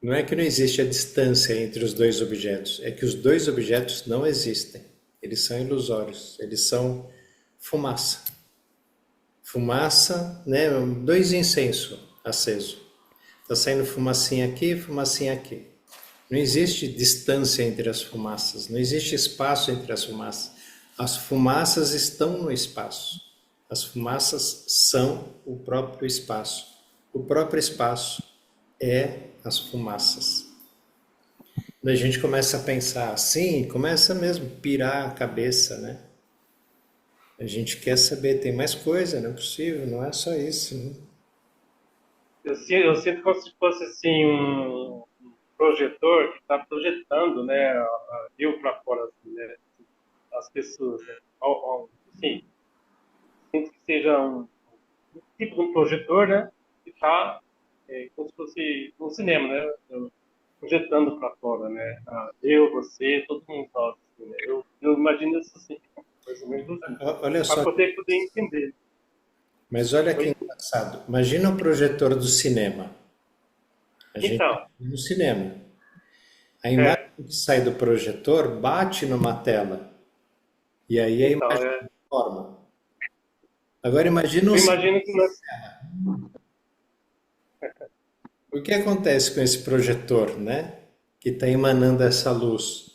Não é que não existe a distância entre os dois objetos, é que os dois objetos não existem. Eles são ilusórios, eles são fumaça. Fumaça, né? Dois incensos acesos. Está saindo fumacinha aqui, fumacinha aqui. Não existe distância entre as fumaças, não existe espaço entre as fumaças. As fumaças estão no espaço. As fumaças são o próprio espaço. O próprio espaço é as fumaças. Quando a gente começa a pensar assim, começa mesmo a pirar a cabeça, né? A gente quer saber, tem mais coisa, não é possível, não é só isso, né? Eu sinto como se fosse assim um projetor que está projetando, né, eu para fora, assim, né, as pessoas, né, assim, sinto que seja um tipo de um projetor, né, que está como se fosse um cinema, né, projetando para fora, né, eu, você, todo mundo nós, assim, né, eu imagino isso assim, mais ou menos assim, Olha para só, poder entender. mas olha que Oi? engraçado. Imagina o projetor do cinema. A gente tá Então, no cinema. A imagem é, que sai do projetor bate numa tela. E aí a então, imagem forma. Agora imagina eu imagino que nós, o que acontece com esse projetor, né? Que está emanando essa luz.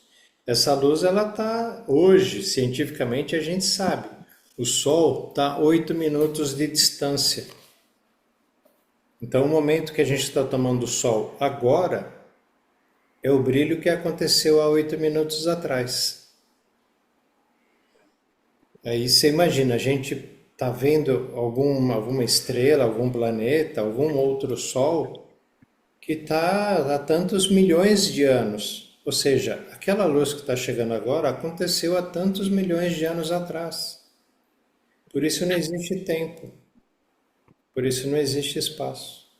Essa luz, ela está hoje, cientificamente, a gente sabe. O Sol está a 8 minutos de distância. Então, o momento que a gente está tomando o Sol agora é o brilho que aconteceu há 8 minutos atrás. Aí você imagina, a gente está vendo alguma estrela, algum planeta, algum outro Sol que está há tantos milhões de anos. Ou seja, aquela luz que está chegando agora aconteceu há tantos milhões de anos atrás. Por isso não existe tempo, por isso não existe espaço.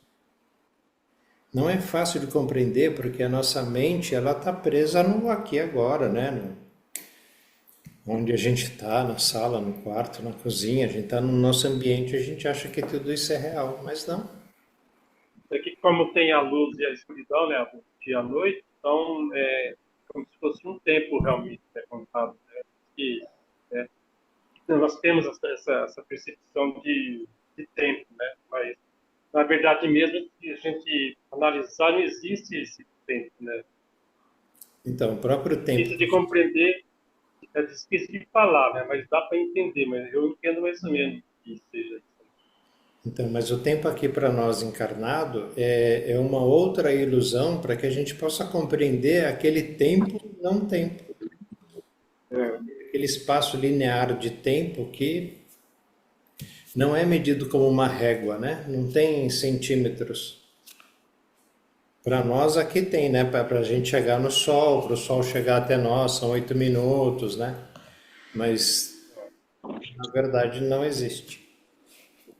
Não é fácil de compreender porque a nossa mente ela está presa no aqui e agora, né? Onde a gente está, na sala, no quarto, na cozinha, a gente está no nosso ambiente, a gente acha que tudo isso é real, mas não. aqui como tem a luz e a escuridão, né, o dia e a noite, então é como se fosse um tempo realmente, né, contado, né, que né, nós temos essa percepção de tempo, né, mas na verdade mesmo, se a gente analisar, não existe esse tempo, né, Então, o próprio tempo. difícil de compreender, é difícil de falar, né, mas dá para entender, mas eu entendo mais ou menos que seja isso. Então, mas o tempo aqui para nós encarnado é uma outra ilusão para que a gente possa compreender aquele tempo não tempo, É, aquele espaço linear de tempo que não é medido como uma régua, né? Não tem centímetros. Para nós aqui tem, né? Para a gente chegar no Sol, para o Sol chegar até nós, são 8 minutos, né? Mas na verdade não existe.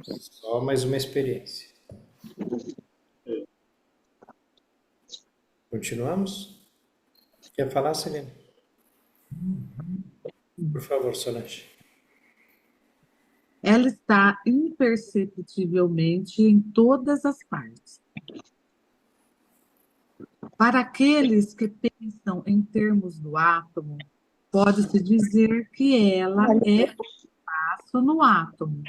Só mais uma experiência. Continuamos? Quer falar, Celina? Por favor, Solange. Ela está imperceptivelmente em todas as partes. Para aqueles que pensam em termos do átomo, pode-se dizer que ela é espaço no átomo.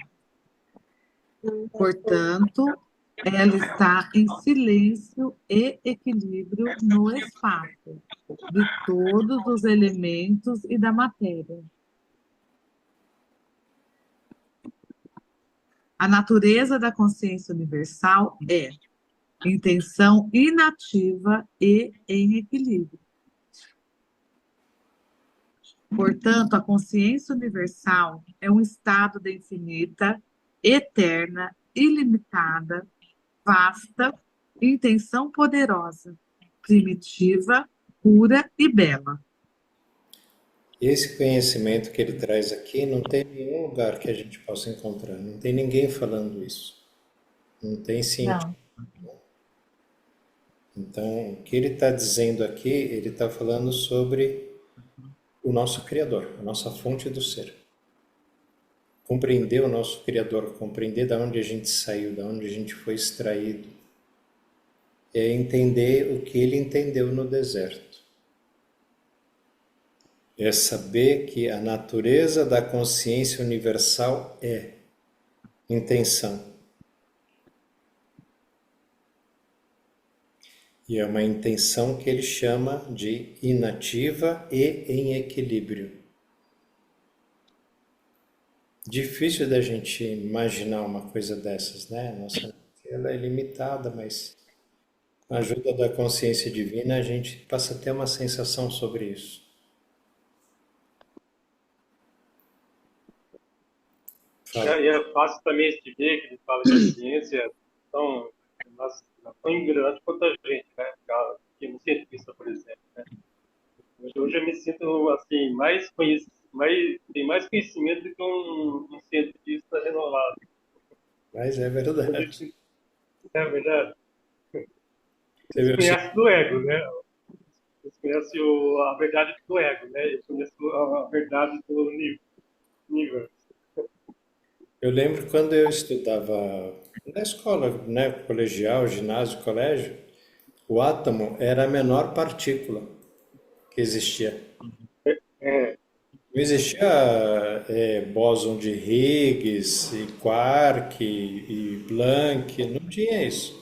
Portanto, ela está em silêncio e equilíbrio no espaço de todos os elementos e da matéria. A natureza da consciência universal é intenção inativa e em equilíbrio. Portanto, a consciência universal é um estado de infinita, eterna, ilimitada, vasta, intenção poderosa, primitiva, pura e bela. Esse conhecimento que ele traz aqui não tem nenhum lugar que a gente possa encontrar. Não tem ninguém falando isso. Não tem cientista. Não. Então, o que ele está dizendo aqui, ele está falando sobre o nosso Criador, a nossa fonte do ser. Compreender o nosso Criador, compreender de onde a gente saiu, de onde a gente foi extraído, é entender o que ele entendeu no deserto. É saber que a natureza da consciência universal é intenção. E é uma intenção que ele chama de inativa e em equilíbrio. Difícil da gente imaginar uma coisa dessas, né? Nossa mente, ela é limitada, mas com a ajuda da consciência divina a gente passa a ter uma sensação sobre isso. Fala. e é fácil também de ver que ele fala que a ciência é tão, tão grande quanto a gente, né? Aqui no cientista, por exemplo, né? Hoje eu me sinto assim, tem mais conhecimento do que um cientista renomado. Mas é verdade. É verdade. Você Eles viu? conhecem do ego, né? Eles conhecem a verdade do ego, né? Eles conhecem a verdade do nível. Eu lembro quando eu estudava na escola, né, colegial, ginásio, colégio, o átomo era a menor partícula que existia. É, Não existia bóson de Higgs, e quark, e Planck, não tinha isso.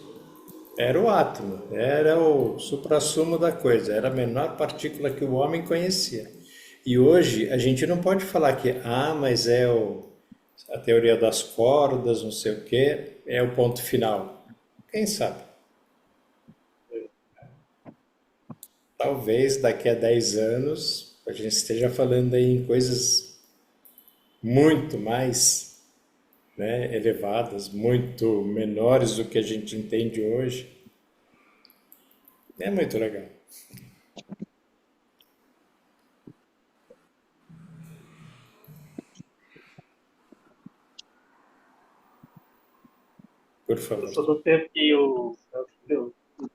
Era o átomo, era o suprassumo da coisa, era a menor partícula que o homem conhecia. E hoje a gente não pode falar que, mas a teoria das cordas, não sei o quê, é o ponto final. Quem sabe? Talvez daqui a 10 anos a gente esteja falando aí em coisas muito mais, né, elevadas, muito menores do que a gente entende hoje. É muito legal. Por eu favor. sou do tempo que o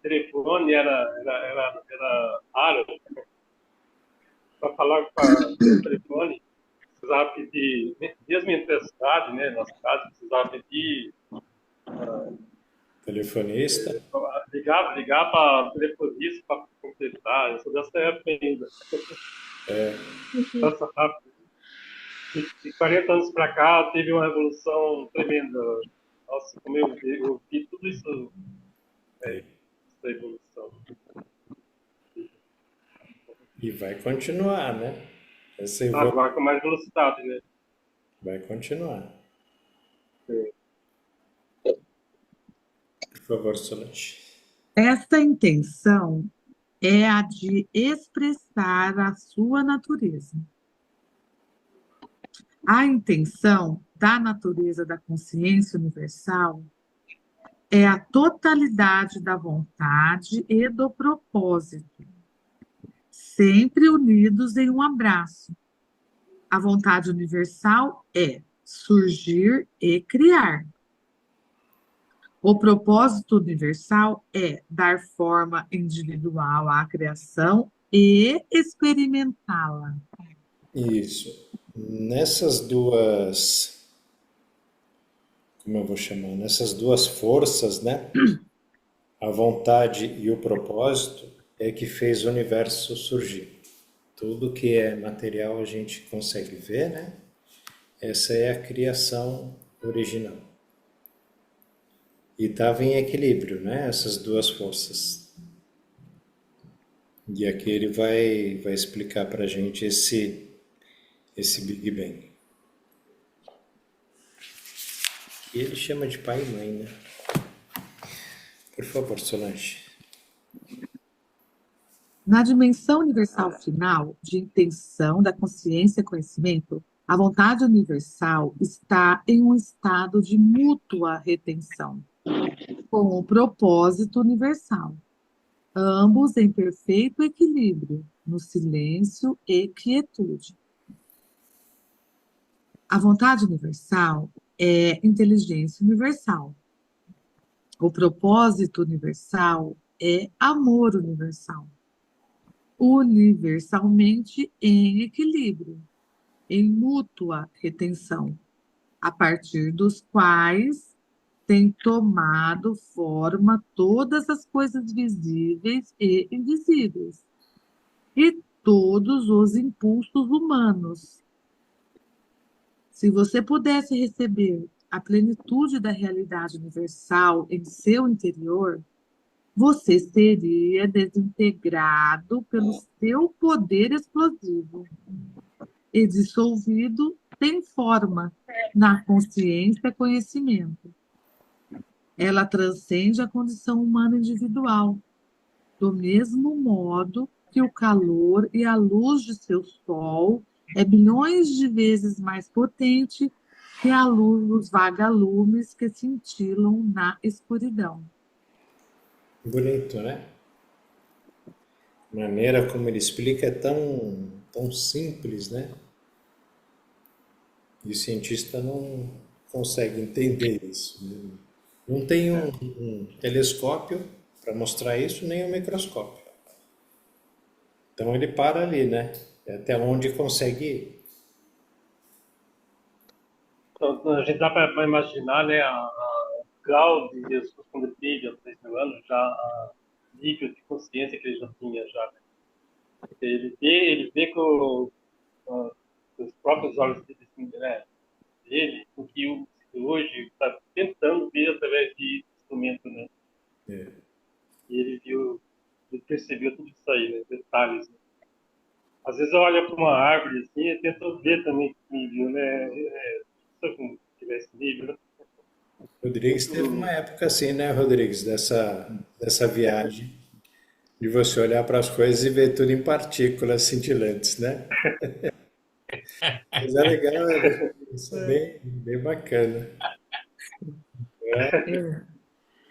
telefone era raro. Para falar pelo telefone, precisava pedir, mesmo entre as cidades, né? Nas casas, precisava pedir, Telefonista. ligar para o telefonista para completar. Eu sou dessa época ainda. Passa rápido. De 40 anos para cá, teve uma revolução tremenda. Nossa, como eu vi tudo isso, essa evolução. E vai continuar, né? Essa evolução Agora com mais velocidade, né? vai continuar. É. favor, Solange. Esta intenção é a de expressar a sua natureza. A intenção da natureza da consciência universal é a totalidade da vontade e do propósito, sempre unidos em um abraço. A vontade universal é surgir e criar. O propósito universal é dar forma individual à criação e experimentá-la. Isso. Nessas duas, como eu vou chamar? Nessas duas forças, né? A vontade e o propósito é que fez o universo surgir. Tudo que é material a gente consegue ver, né? Essa é a criação original. E estava em equilíbrio, né? Essas duas forças. E aqui ele vai explicar para a gente esse Big Bang. E ele chama de pai e mãe, né? Por favor, Solange. Na dimensão universal final de intenção da consciência e conhecimento, a vontade universal está em um estado de mútua retenção, com o propósito universal, ambos em perfeito equilíbrio, no silêncio e quietude. A vontade universal é inteligência universal. O propósito universal é amor universal. Universalmente em equilíbrio, em mútua retenção, a partir dos quais tem tomado forma todas as coisas visíveis e invisíveis, e todos os impulsos humanos. Se você pudesse receber a plenitude da realidade universal em seu interior, você seria desintegrado pelo seu poder explosivo e dissolvido sem forma na consciência conhecimento. Ela transcende a condição humana individual, do mesmo modo que o calor e a luz de seu sol é bilhões de vezes mais potente que a luz dos vagalumes que cintilam na escuridão. Bonito, né? A maneira como ele explica é tão simples, né? E o cientista não consegue entender isso, né? Não tem um telescópio para mostrar isso, nem um microscópio. Então ele para ali, né? É até onde consegue ir. Então, a gente dá para imaginar, né, o grau de Jesus quando ele teve há 3.000 anos, já a nível de consciência que ele já tinha já, né? Ele vê com os próprios olhos dele, assim, né, dele, o que hoje está tentando ver através de instrumento, né? É. E ele percebeu tudo isso aí, né, detalhes, né? Às vezes eu olho para uma árvore assim e tento ver também esse nível, né? Se eu tivesse nível, né? Rodrigues teve uma época assim, né, Rodrigues, dessa viagem, de você olhar para as coisas e ver tudo em partículas cintilantes, né? Mas é legal, isso é bem bacana.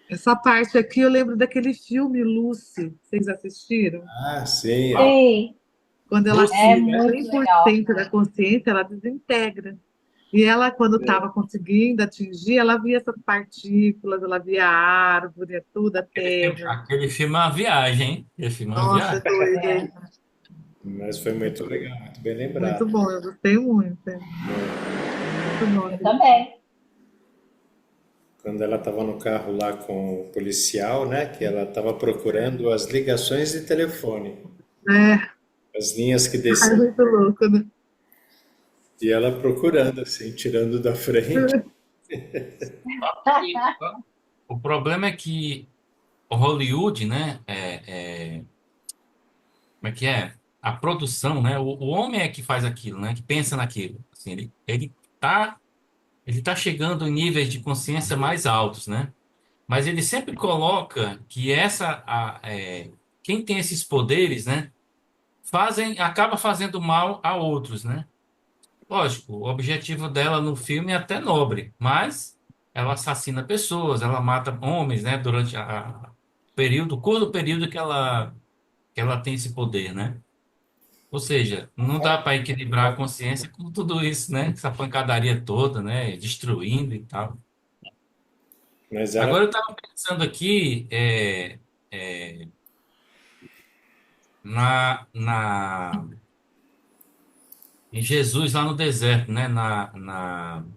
Essa parte aqui eu lembro daquele filme Lucy, vocês assistiram? Ah, sim. Sim, Quando ela Lucy, é atinge muito legal. 100% da consciência, ela desintegra. E ela, quando estava conseguindo atingir, ela via essas partículas, ela via a árvore, tudo, a terra. aquele filme é uma viagem, hein? Aquele filme é uma Nossa, é viagem. doido, hein? Mas foi muito legal, muito bem Muito lembrado. bom, eu gostei muito. Muito bom. Eu também. Quando ela estava no carro lá com o policial, né, que ela estava procurando as ligações de telefone, É, as linhas que é desciam, muito louco, né? e ela procurando, assim, tirando da frente. E o problema é que o Hollywood, né, como é que é? A produção, né? O homem é que faz aquilo, né? Que pensa naquilo. Assim, ele tá chegando em níveis de consciência mais altos, né? mas ele sempre coloca que quem tem esses poderes, né, acaba fazendo mal a outros, né? Lógico, o objetivo dela no filme é até nobre, mas ela assassina pessoas, ela mata homens, né, durante curto período que ela tem esse poder, né? Ou seja, não dá para equilibrar a consciência com tudo isso, né? Essa pancadaria toda, né? Destruindo e tal. Mas ela, Agora eu estava pensando aqui é, em Jesus lá no deserto, né? Como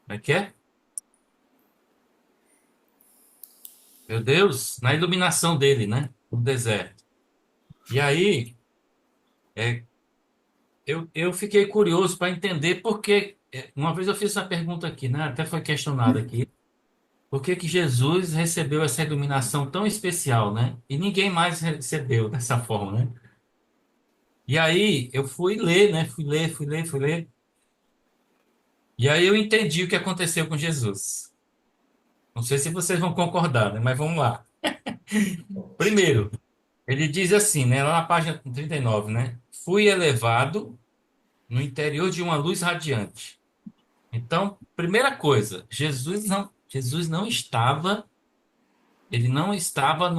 é que é? Meu Deus, na iluminação dele, né? No deserto. E aí, é, eu fiquei curioso para entender por que. Uma vez eu fiz essa pergunta aqui, né? Até foi questionado aqui. Por que que Jesus recebeu essa iluminação tão especial, né? E ninguém mais recebeu dessa forma, né? E aí eu fui ler, né? Fui ler. E aí eu entendi o que aconteceu com Jesus. Não sei se vocês vão concordar, né? Mas vamos lá. Primeiro, ele diz assim, né? Lá na página 39, né? Fui elevado no interior de uma luz radiante. Então, primeira coisa, Jesus não estava, ele não estava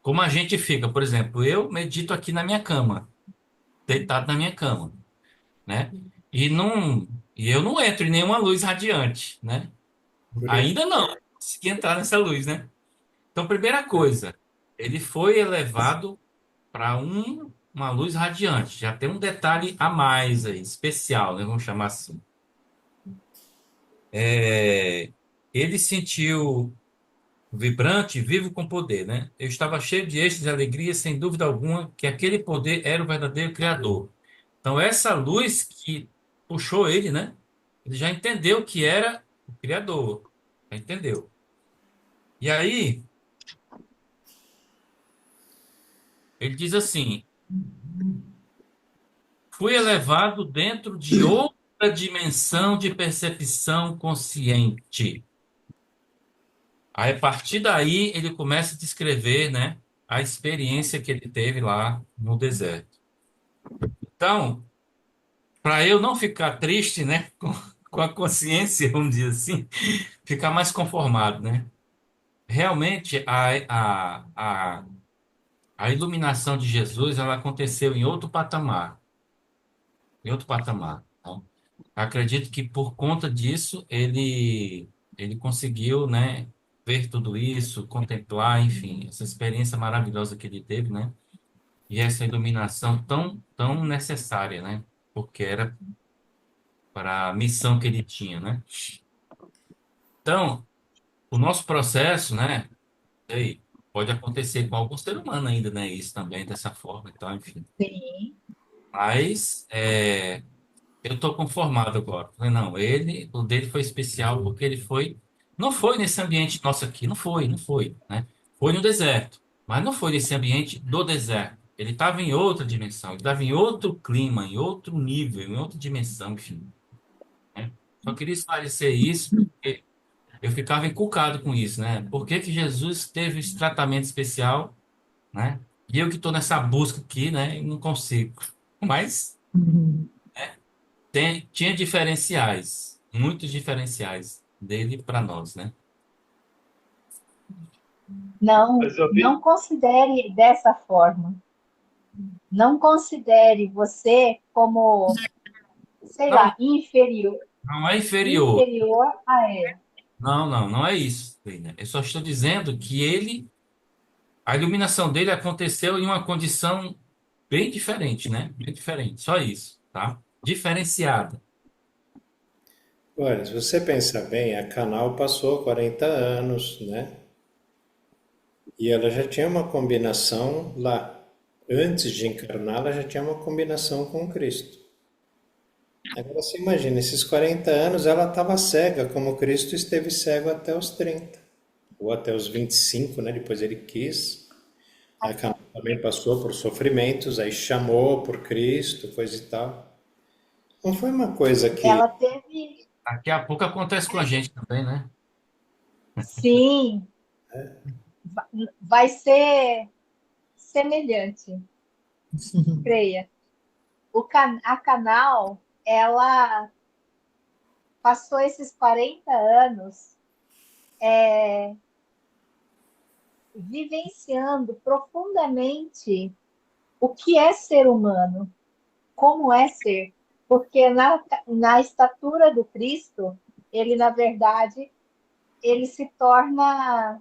como a gente fica, por exemplo, eu medito aqui na minha cama, deitado na minha cama, né? E não, e eu não entro em nenhuma luz radiante, né? por isso, Ainda não, consegui entrar nessa luz, né? Então, primeira coisa, ele foi elevado para uma luz radiante. Já tem um detalhe a mais aí, especial, né? Vamos chamar assim. É, ele sentiu vibrante, vivo com poder, né? Eu estava cheio de êxtase e alegria, sem dúvida alguma, que aquele poder era o verdadeiro Criador. Então, essa luz que puxou ele, né? Ele já entendeu que era o Criador. Já entendeu. E aí, ele diz assim: fui elevado dentro de outra dimensão de percepção consciente. Aí, a partir daí, ele começa a descrever, né, a experiência que ele teve lá no deserto. Então, para eu não ficar triste, né, com a consciência, vamos dizer assim, ficar mais conformado, né? Realmente, a iluminação de Jesus, ela aconteceu em outro patamar, em outro patamar. Então, acredito que por conta disso, ele conseguiu, né, ver tudo isso, contemplar, enfim, essa experiência maravilhosa que ele teve, né? E essa iluminação tão necessária, né? Porque era para a missão que ele tinha, né? Então, o nosso processo, né? Aí, pode acontecer com algum ser humano ainda, né? Isso também, dessa forma, então, enfim. Sim. Mas eu estou conformado agora. Falei, não, o dele foi especial porque ele foi. Não foi nesse ambiente nosso aqui, não foi, né? Foi no deserto, mas não foi nesse ambiente do deserto. Ele estava em outra dimensão, ele estava em outro clima, em outro nível, em outra dimensão, enfim, né? Só queria esclarecer isso, porque eu ficava encucado com isso, né? Por que que Jesus teve esse tratamento especial, né? E eu que estou nessa busca aqui, né? E não consigo. Mas tinha diferenciais, muitos diferenciais dele para nós, né? Não, Mas eu vi, não considere dessa forma. Não considere você como, sei Não, lá, inferior, não é inferior. inferior a ele. Não é isso, né? Eu só estou dizendo que a iluminação dele aconteceu em uma condição bem diferente, né? Bem diferente, só isso, tá? Diferenciada. olha, se você pensar bem, a Canal passou 40 anos, né? E ela já tinha uma combinação lá. Antes de encarnar, ela já tinha uma combinação com Cristo. Agora você imagina, esses 40 anos ela estava cega, como Cristo esteve cego até os 30, ou até os 25, né? Depois ele quis. A Canal também passou por sofrimentos, aí chamou por Cristo, coisa e tal. Não foi uma coisa que Ela teve, Daqui a pouco acontece com a gente também, né? Sim, vai ser semelhante, creia. A Canal, ela passou esses 40 anos vivenciando profundamente o que é ser humano, como é ser. Porque na estatura do Cristo, ele, na verdade, ele se torna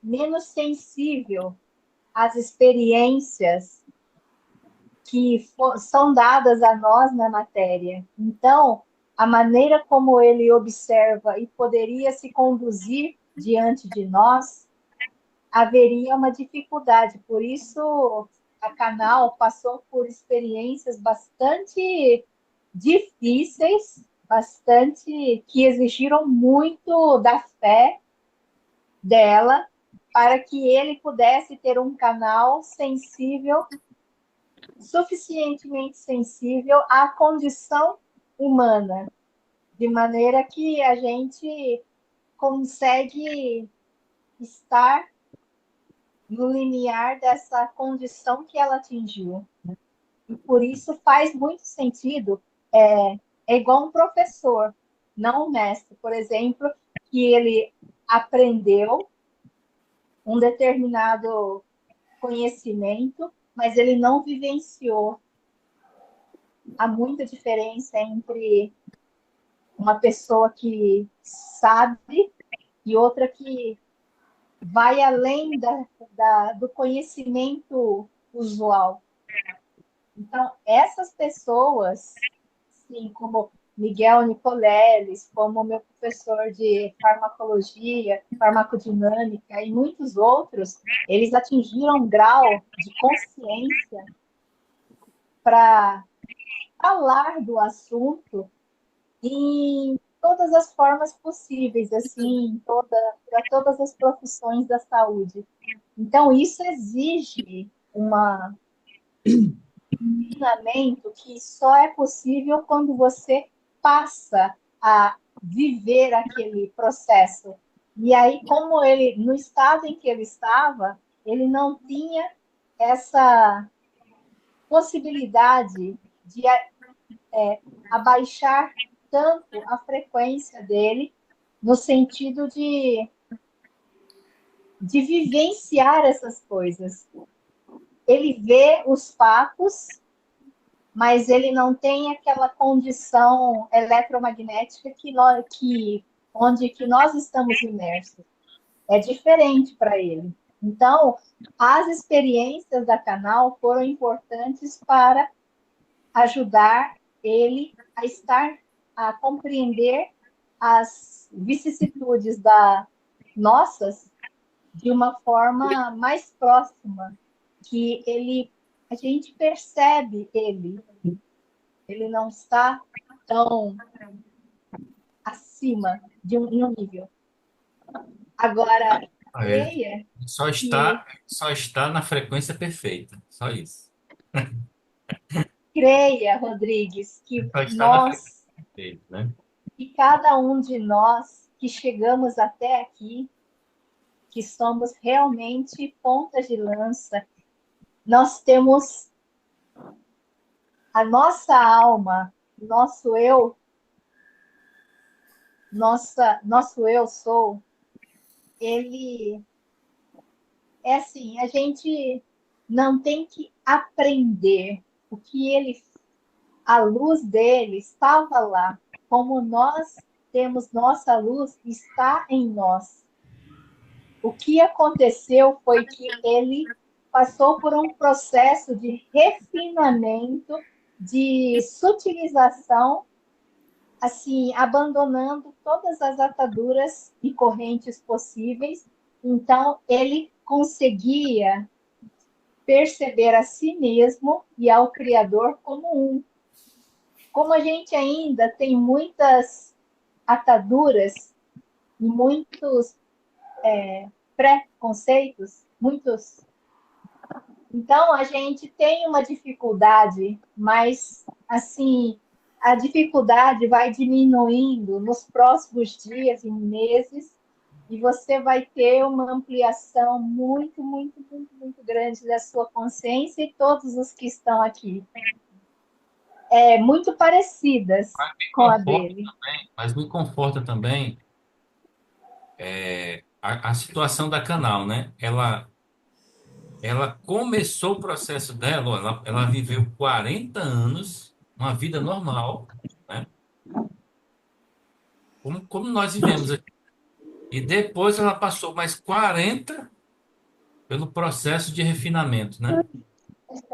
menos sensível às experiências que são dadas a nós na matéria. Então, a maneira como ele observa e poderia se conduzir diante de nós, haveria uma dificuldade. Por isso, a Canal passou por experiências bastante difíceis, bastante que exigiram muito da fé dela, para que ele pudesse ter um canal sensível, suficientemente sensível à condição humana, de maneira que a gente consegue estar no limiar dessa condição que ela atingiu. E por isso faz muito sentido, é igual um professor, não um mestre, por exemplo, que ele aprendeu um determinado conhecimento, mas ele não vivenciou. Há muita diferença entre uma pessoa que sabe e outra que vai além do conhecimento usual. Então, essas pessoas, sim, como Miguel Nicoleles, como meu professor de farmacologia, farmacodinâmica e muitos outros, eles atingiram um grau de consciência para falar do assunto em todas as formas possíveis, assim, para todas as profissões da saúde. Então, isso exige um ensinamento que só é possível quando você passa a viver aquele processo. E aí, como ele, no estado em que ele estava, ele não tinha essa possibilidade de abaixar tanto a frequência dele, no sentido de vivenciar essas coisas. Ele vê os fatos, mas ele não tem aquela condição eletromagnética onde que nós estamos imersos. É diferente para ele. Então, as experiências da Canal foram importantes para ajudar ele a compreender as vicissitudes nossas de uma forma mais próxima, que a gente percebe ele não está tão acima de um nível. Agora, creia que Só está na frequência perfeita. Só isso. creia, Rodrigues, que Só está na frequência nós, perfeita, né? que cada um de nós que chegamos até aqui, que somos realmente pontas de lança, nós temos a nossa alma, nosso eu, nosso eu sou, ele é assim, a gente não tem que aprender o que ele, a luz dele estava lá, como nós temos nossa luz, está em nós. O que aconteceu foi que ele passou por um processo de refinamento, de sutilização, assim, abandonando todas as ataduras e correntes possíveis. Então, ele conseguia perceber a si mesmo e ao Criador como um. Como a gente ainda tem muitas ataduras e muitos preconceitos, muitos. Então, a gente tem uma dificuldade, mas, assim, a dificuldade vai diminuindo nos próximos dias e meses, e você vai ter uma ampliação muito, muito, muito, muito grande da sua consciência e todos os que estão aqui. Muito parecidas Mas me com a conforta dele. também, mas me conforta também a situação da Canal, né? Ela começou o processo dela, ó, ela viveu 40 anos, uma vida normal, né? Como nós vivemos aqui. E depois ela passou mais 40 pelo processo de refinamento, né?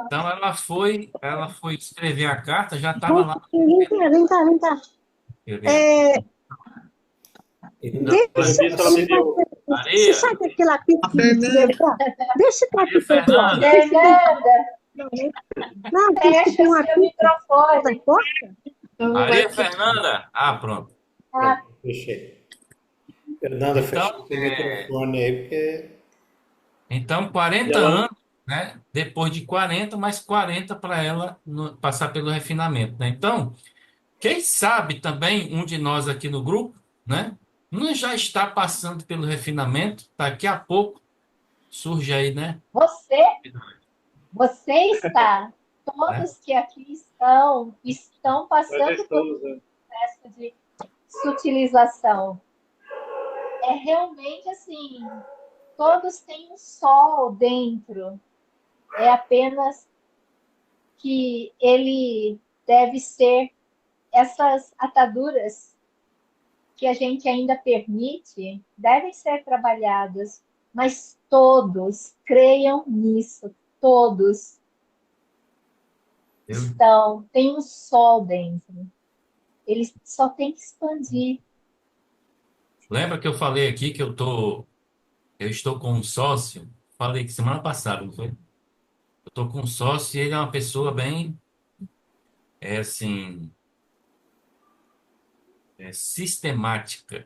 Então ela foi escrever a carta, já estava lá Vem cá, vem cá, vem cá. escrevendo. É, E Além deixa disso, ela eu me uma deu. coisa. Você Areia, sabe aquele apito A que você Fernanda, dá? Deixa o Maria apito lá. Fernanda, Fernanda, Não, que fecha tem um seu apito da microfone. porta. então não vai Maria ter. Fernanda, pronto. Ah, fechei. Fernanda, Então, fecha o microfone aí, porque então E 40 ela, anos, né? Depois de 40 mais 40 para ela passar pelo refinamento, né? Então, quem sabe também um de nós aqui no grupo, né? Não já está passando pelo refinamento, daqui a pouco surge aí, você, você está, né? todos que aqui estão nós já passando por estamos, né? um processo de sutilização. É realmente assim, todos têm um sol dentro. É apenas que ele deve ser essas ataduras que a gente ainda permite devem ser trabalhadas, mas todos creiam nisso, todos Eu, têm um sol dentro. Ele só tem que expandir. lembra que eu falei aqui que eu estou com um sócio? Falei que semana passada, não foi? Eu estou com um sócio e ele é uma pessoa bem, assim, sistemática,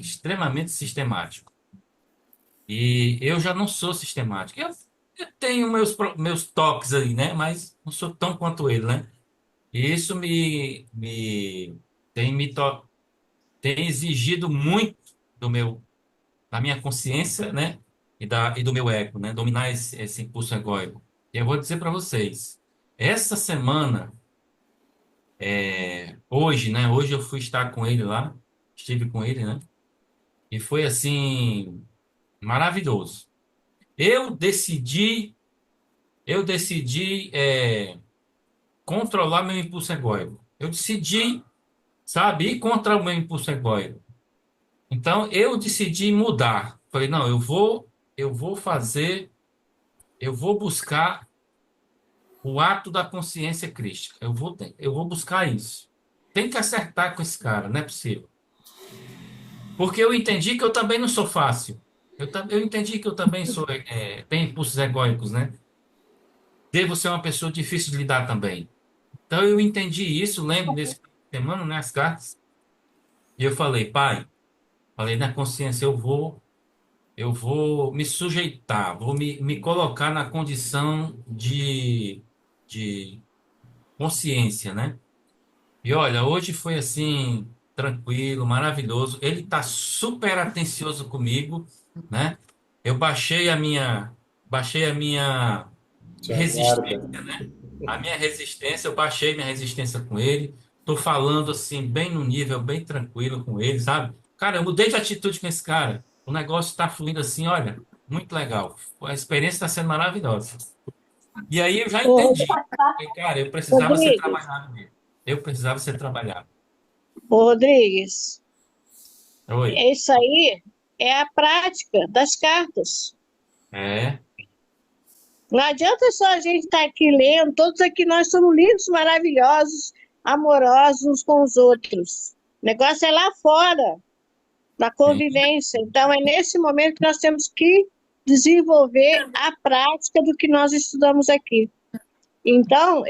extremamente sistemático. E eu já não sou sistemático. Eu tenho meus toques aí, né? Mas não sou tão quanto ele, né? E isso tem tem exigido muito da minha consciência, né? E do meu ego, né? Dominar esse impulso egóico. E eu vou dizer para vocês, essa semana, hoje, né? Hoje eu fui estar com ele lá, estive com ele, né? E foi assim, maravilhoso. Eu decidi, eu decidi, controlar meu impulso egóico. Eu decidi, sabe, ir contra o meu impulso egóico. Então, eu decidi mudar. Falei, não, eu vou fazer, eu vou buscar o ato da consciência crística. Eu vou buscar isso. Tem que acertar com esse cara, não é possível. Porque eu entendi que eu também não sou fácil. Eu entendi que eu também tenho impulsos egóicos, né? Devo ser uma pessoa difícil de lidar também. Então, eu entendi isso, lembro desse semana, né, as cartas, e eu falei, pai, falei na consciência, eu vou me sujeitar, vou me colocar na condição de consciência, né? E olha, hoje foi assim, tranquilo, maravilhoso. Ele tá super atencioso comigo, né? Eu baixei a minha sua resistência, guarda. eu baixei minha resistência com ele. Tô falando assim, bem no nível, bem tranquilo com ele, sabe? Cara, eu mudei de atitude com esse cara. O negócio tá fluindo assim, olha, muito legal. A experiência está sendo maravilhosa. E aí eu já Ô, entendi. Falei, cara, eu precisava ser Rodrigues, trabalhado mesmo. Eu precisava ser trabalhado. ô, Rodrigues, Oi. isso aí é a prática das cartas. É, Não adianta só a gente estar aqui lendo, todos aqui nós somos lindos, maravilhosos, amorosos uns com os outros. O negócio é lá fora, na sim. convivência. Então, é nesse momento que nós temos que desenvolver a prática do que nós estudamos aqui. Então,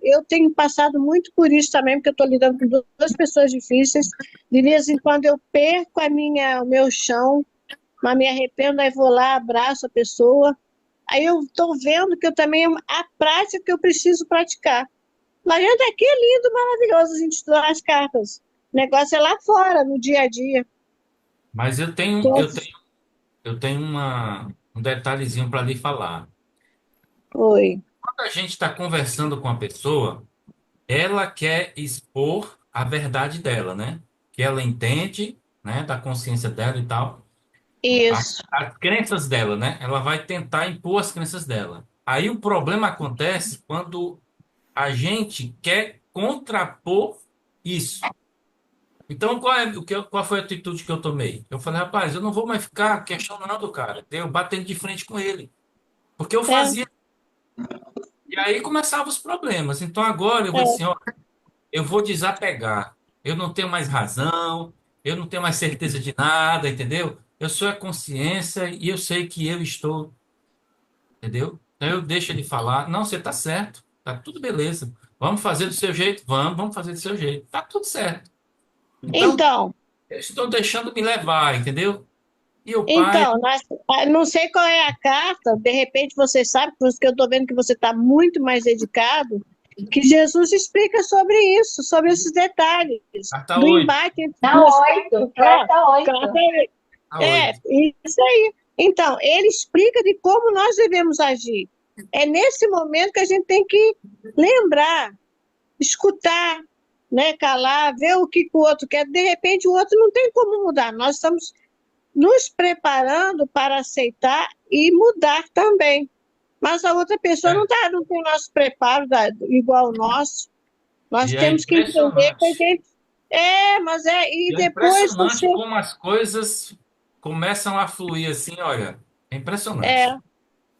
eu tenho passado muito por isso também, porque eu estou lidando com duas pessoas difíceis. De vez em quando eu perco o meu chão, mas me arrependo, aí vou lá, abraço a pessoa. Aí eu estou vendo que eu também, a prática que eu preciso praticar. Mas gente, aqui é lindo, maravilhoso a gente estudar as cartas. O negócio é lá fora, no dia a dia. Mas eu tenho um detalhezinho para lhe falar. Foi. Quando a gente está conversando com a pessoa, ela quer expor a verdade dela, né? Que ela entende, né, da consciência dela e tal. Isso. As crenças dela, né? Ela vai tentar impor as crenças dela. Aí o problema acontece quando a gente quer contrapor isso. Então, qual foi a atitude que eu tomei? Eu falei, rapaz, eu não vou mais ficar questionando o cara, entendeu? Batendo de frente com ele. Porque eu É, fazia. E aí começavam os problemas. Então agora eu vou é. assim, ó, eu vou desapegar. Eu não tenho mais razão, eu não tenho mais certeza de nada, entendeu? Eu sou a consciência e eu sei que eu estou, entendeu? Então eu deixo ele falar, não, você tá certo, tá tudo beleza. Vamos fazer do seu jeito? Vamos fazer do seu jeito. Tá tudo certo. Então, Então, eu estou deixando me levar, entendeu? E o pai, então, não sei qual é a carta, de repente você sabe, porque eu estou vendo que você está muito mais dedicado, que Jesus explica sobre isso, sobre esses detalhes carta do 8, embate entre Na duas. 8, Ó, carta carta 8. carta 8. isso aí. Então, ele explica de como nós devemos agir. É nesse momento que a gente tem que lembrar, escutar, né, calar, ver o que o outro quer. De repente, o outro não tem como mudar. Nós estamos nos preparando para aceitar e mudar também. Mas a outra pessoa É. não tem o nosso preparo igual o nosso. Nós E é temos que entender que a impressionante. gente. E E é depois impressionante você. como as coisas começam a fluir assim, olha, é É, impressionante.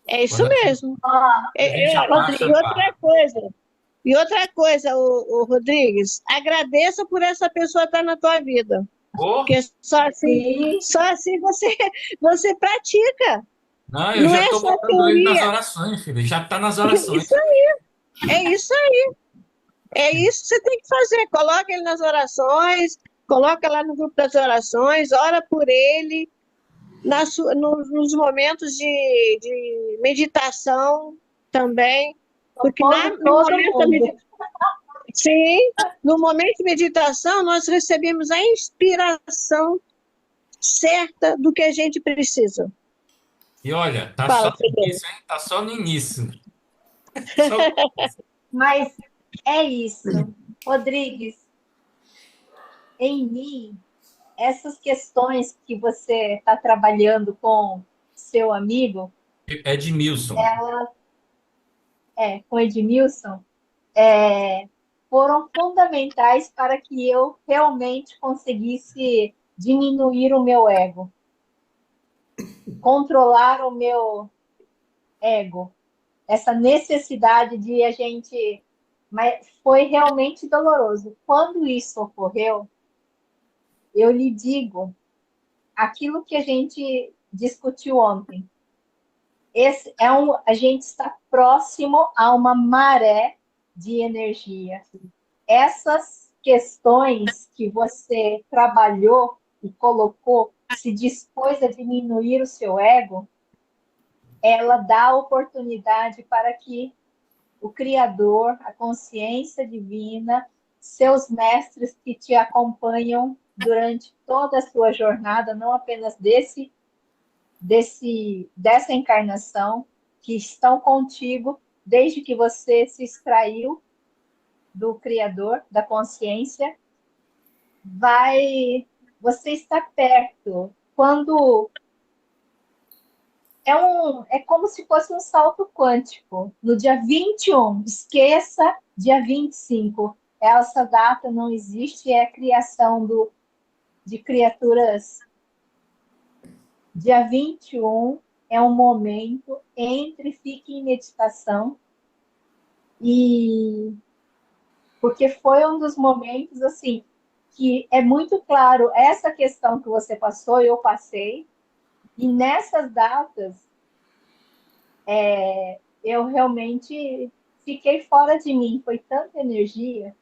é isso Quando mesmo. Ó, a gente E abaixa outra a... coisa, o Rodrigues, agradeça por essa pessoa estar na tua vida. Oh, Porque sim. só assim você pratica. não, eu Não já é estou só botando ele nas teoria. orações, filho. Já está nas Isso, orações. é isso aí. É isso que você tem que fazer. Coloca ele nas orações, coloca lá no grupo das orações, ora por ele, nos momentos de meditação também. Porque Socorro no todo momento da mundo. meditação, sim, no momento de meditação, nós recebemos a inspiração certa do que a gente precisa. E olha, tá só Fala, no Fernando. início, hein? Tá só no início. Só... Mas é isso. Rodrigues, em mim, essas questões que você está trabalhando com seu amigo, Edmilson. ela, com Edmilson, é, foram fundamentais para que eu realmente conseguisse diminuir o meu ego, controlar o meu ego, essa necessidade de a gente. Mas foi realmente doloroso. Quando isso ocorreu, eu lhe digo aquilo que a gente discutiu ontem. A gente está próximo a uma maré de energia. Essas questões que você trabalhou e colocou, se dispôs a diminuir o seu ego, ela dá oportunidade para que o Criador, a consciência divina, seus mestres que te acompanham durante toda a sua jornada, não apenas dessa encarnação, que estão contigo desde que você se extraiu do Criador, da consciência, você está perto. Quando é como se fosse um salto quântico. No dia 21, esqueça dia 25. Essa data não existe, é a criação de criaturas. Dia 21 é um momento fique em meditação, e porque foi um dos momentos assim que é muito claro essa questão que você passou, eu passei, e nessas datas eu realmente fiquei fora de mim. Foi tanta energia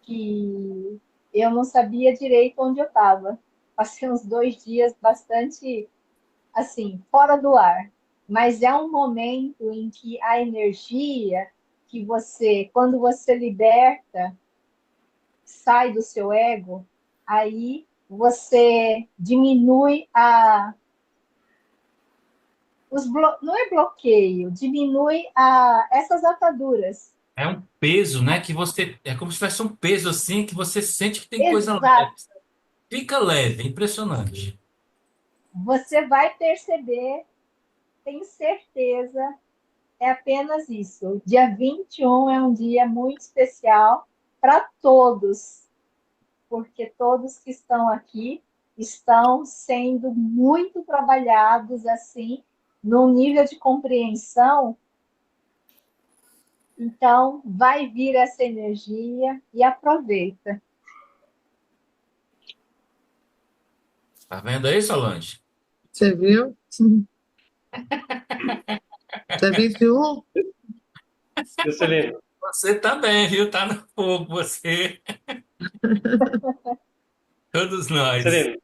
que eu não sabia direito onde eu estava. Passei uns 2 dias bastante assim, fora do ar. Mas é um momento em que a energia que quando você liberta, sai do seu ego, aí você diminui não é bloqueio, diminui essas ataduras. É um peso, né? Que você. É como se tivesse um peso assim que você sente que tem coisa leve. Exato. Fica leve, é impressionante. Você vai perceber, tenho certeza, é apenas isso. Dia 21 é um dia muito especial para todos, porque todos que estão aqui estão sendo muito trabalhados assim, num nível de compreensão. Então, vai vir essa energia e aproveita. Tá vendo aí, Solange? Você viu? Dia 21? Juscelino, Você também, viu? Tá no fogo, você. Todos nós. Juscelino,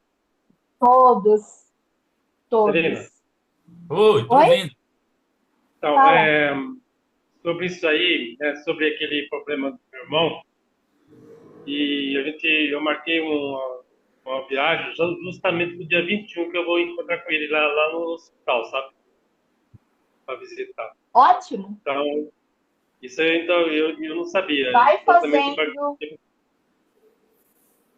Todos, Juscelino. todos. Oi, tô Oi? ouvindo. Então, Fala. sobre isso aí, sobre aquele problema do meu irmão, e eu marquei uma viagem justamente no dia 21 que eu vou encontrar com ele lá no hospital, sabe? Para visitar. Ótimo. Então, isso aí, então, eu não sabia Vai exatamente fazendo.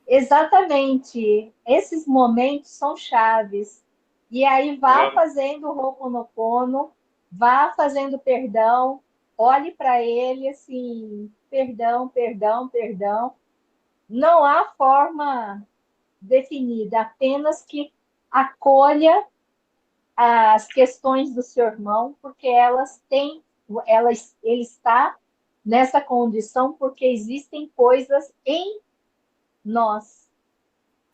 Exatamente. Esses momentos são chaves. E aí vá fazendo o Ho'oponopono, vá fazendo perdão, olhe para ele assim, perdão, perdão, perdão. Não há forma definida, apenas que acolha as questões do seu irmão, porque ele está nessa condição porque existem coisas em nós.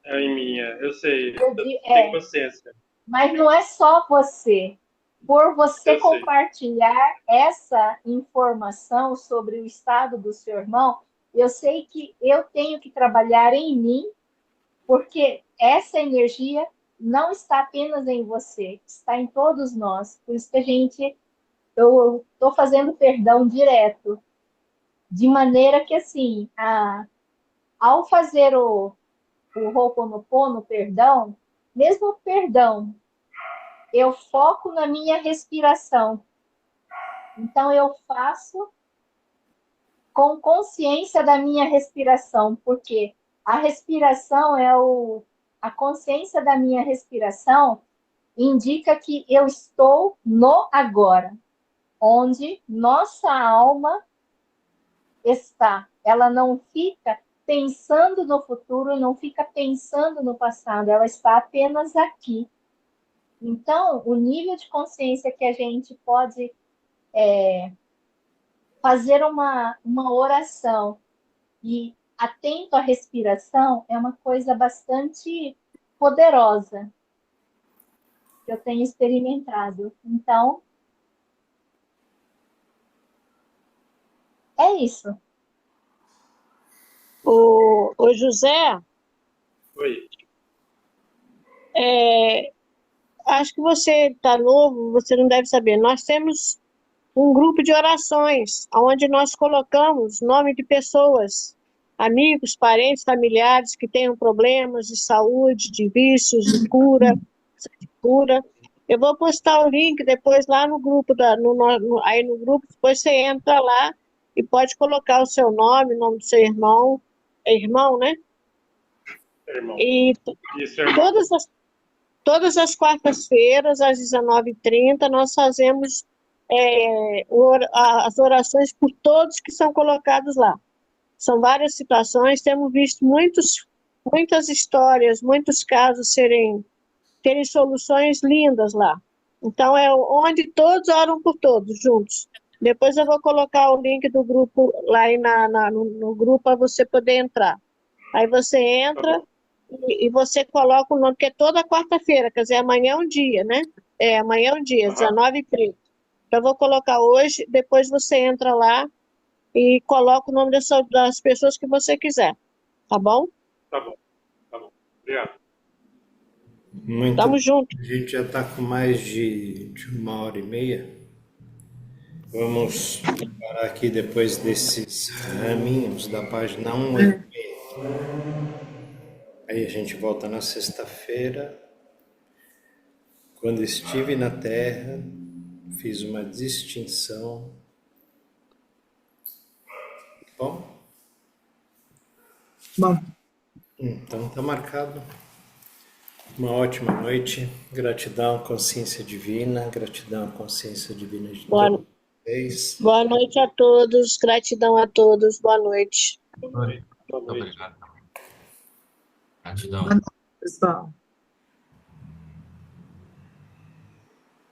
é em minha, eu sei, Eu eu digo, tenho consciência, mas não é só você. Por você eu sei. compartilhar essa informação sobre o estado do seu irmão, eu sei que eu tenho que trabalhar em mim, porque essa energia não está apenas em você, está em todos nós. Por isso que eu estou fazendo perdão direto, de maneira que, assim, ao fazer o Ho'oponopono, perdão, mesmo o perdão, eu foco na minha respiração. Então, eu faço com consciência da minha respiração, porque a respiração a consciência da minha respiração indica que eu estou no agora, onde nossa alma está. Ela não fica pensando no futuro, não fica pensando no passado, ela está apenas aqui. Então, o nível de consciência que a gente pode fazer uma oração e atento à respiração é uma coisa bastante poderosa que eu tenho experimentado. Então, é isso. O José, Oi. acho que você está novo, você não deve saber. Nós temos um grupo de orações, onde nós colocamos nome de pessoas, amigos, parentes, familiares que tenham problemas de saúde, de vícios, de cura. Eu vou postar o link depois lá no grupo, aí no grupo, depois você entra lá e pode colocar o seu nome, o nome do seu irmão, é irmão, né? Irmão. E Isso, irmão. todas as quartas-feiras, às 19h30, nós fazemos as orações por todos que são colocados lá. São várias situações, temos visto muitas histórias, muitos casos terem soluções lindas lá. Então, é onde todos oram por todos, juntos. Depois eu vou colocar o link do grupo lá no grupo para você poder entrar. Aí você entra e você coloca o nome, porque é toda quarta-feira, quer dizer, amanhã é um dia, né? Amanhã é um dia, 19h30. Então, eu vou colocar hoje, depois você entra lá e coloca o nome das pessoas que você quiser. Tá bom? Tá bom. Obrigado. Muito Tamo bem. junto. A gente já está com mais de 1h30. Vamos parar aqui depois desses raminhos da página 186. Aí a gente volta na sexta-feira. Quando estive na Terra, fiz uma distinção. Bom, Bom, então tá marcado. Uma ótima noite. Gratidão, consciência divina. Gratidão, consciência divina de todos vocês. Boa noite a todos, gratidão a todos, boa noite. Muito obrigado também. Gratidão. boa noite, pessoal.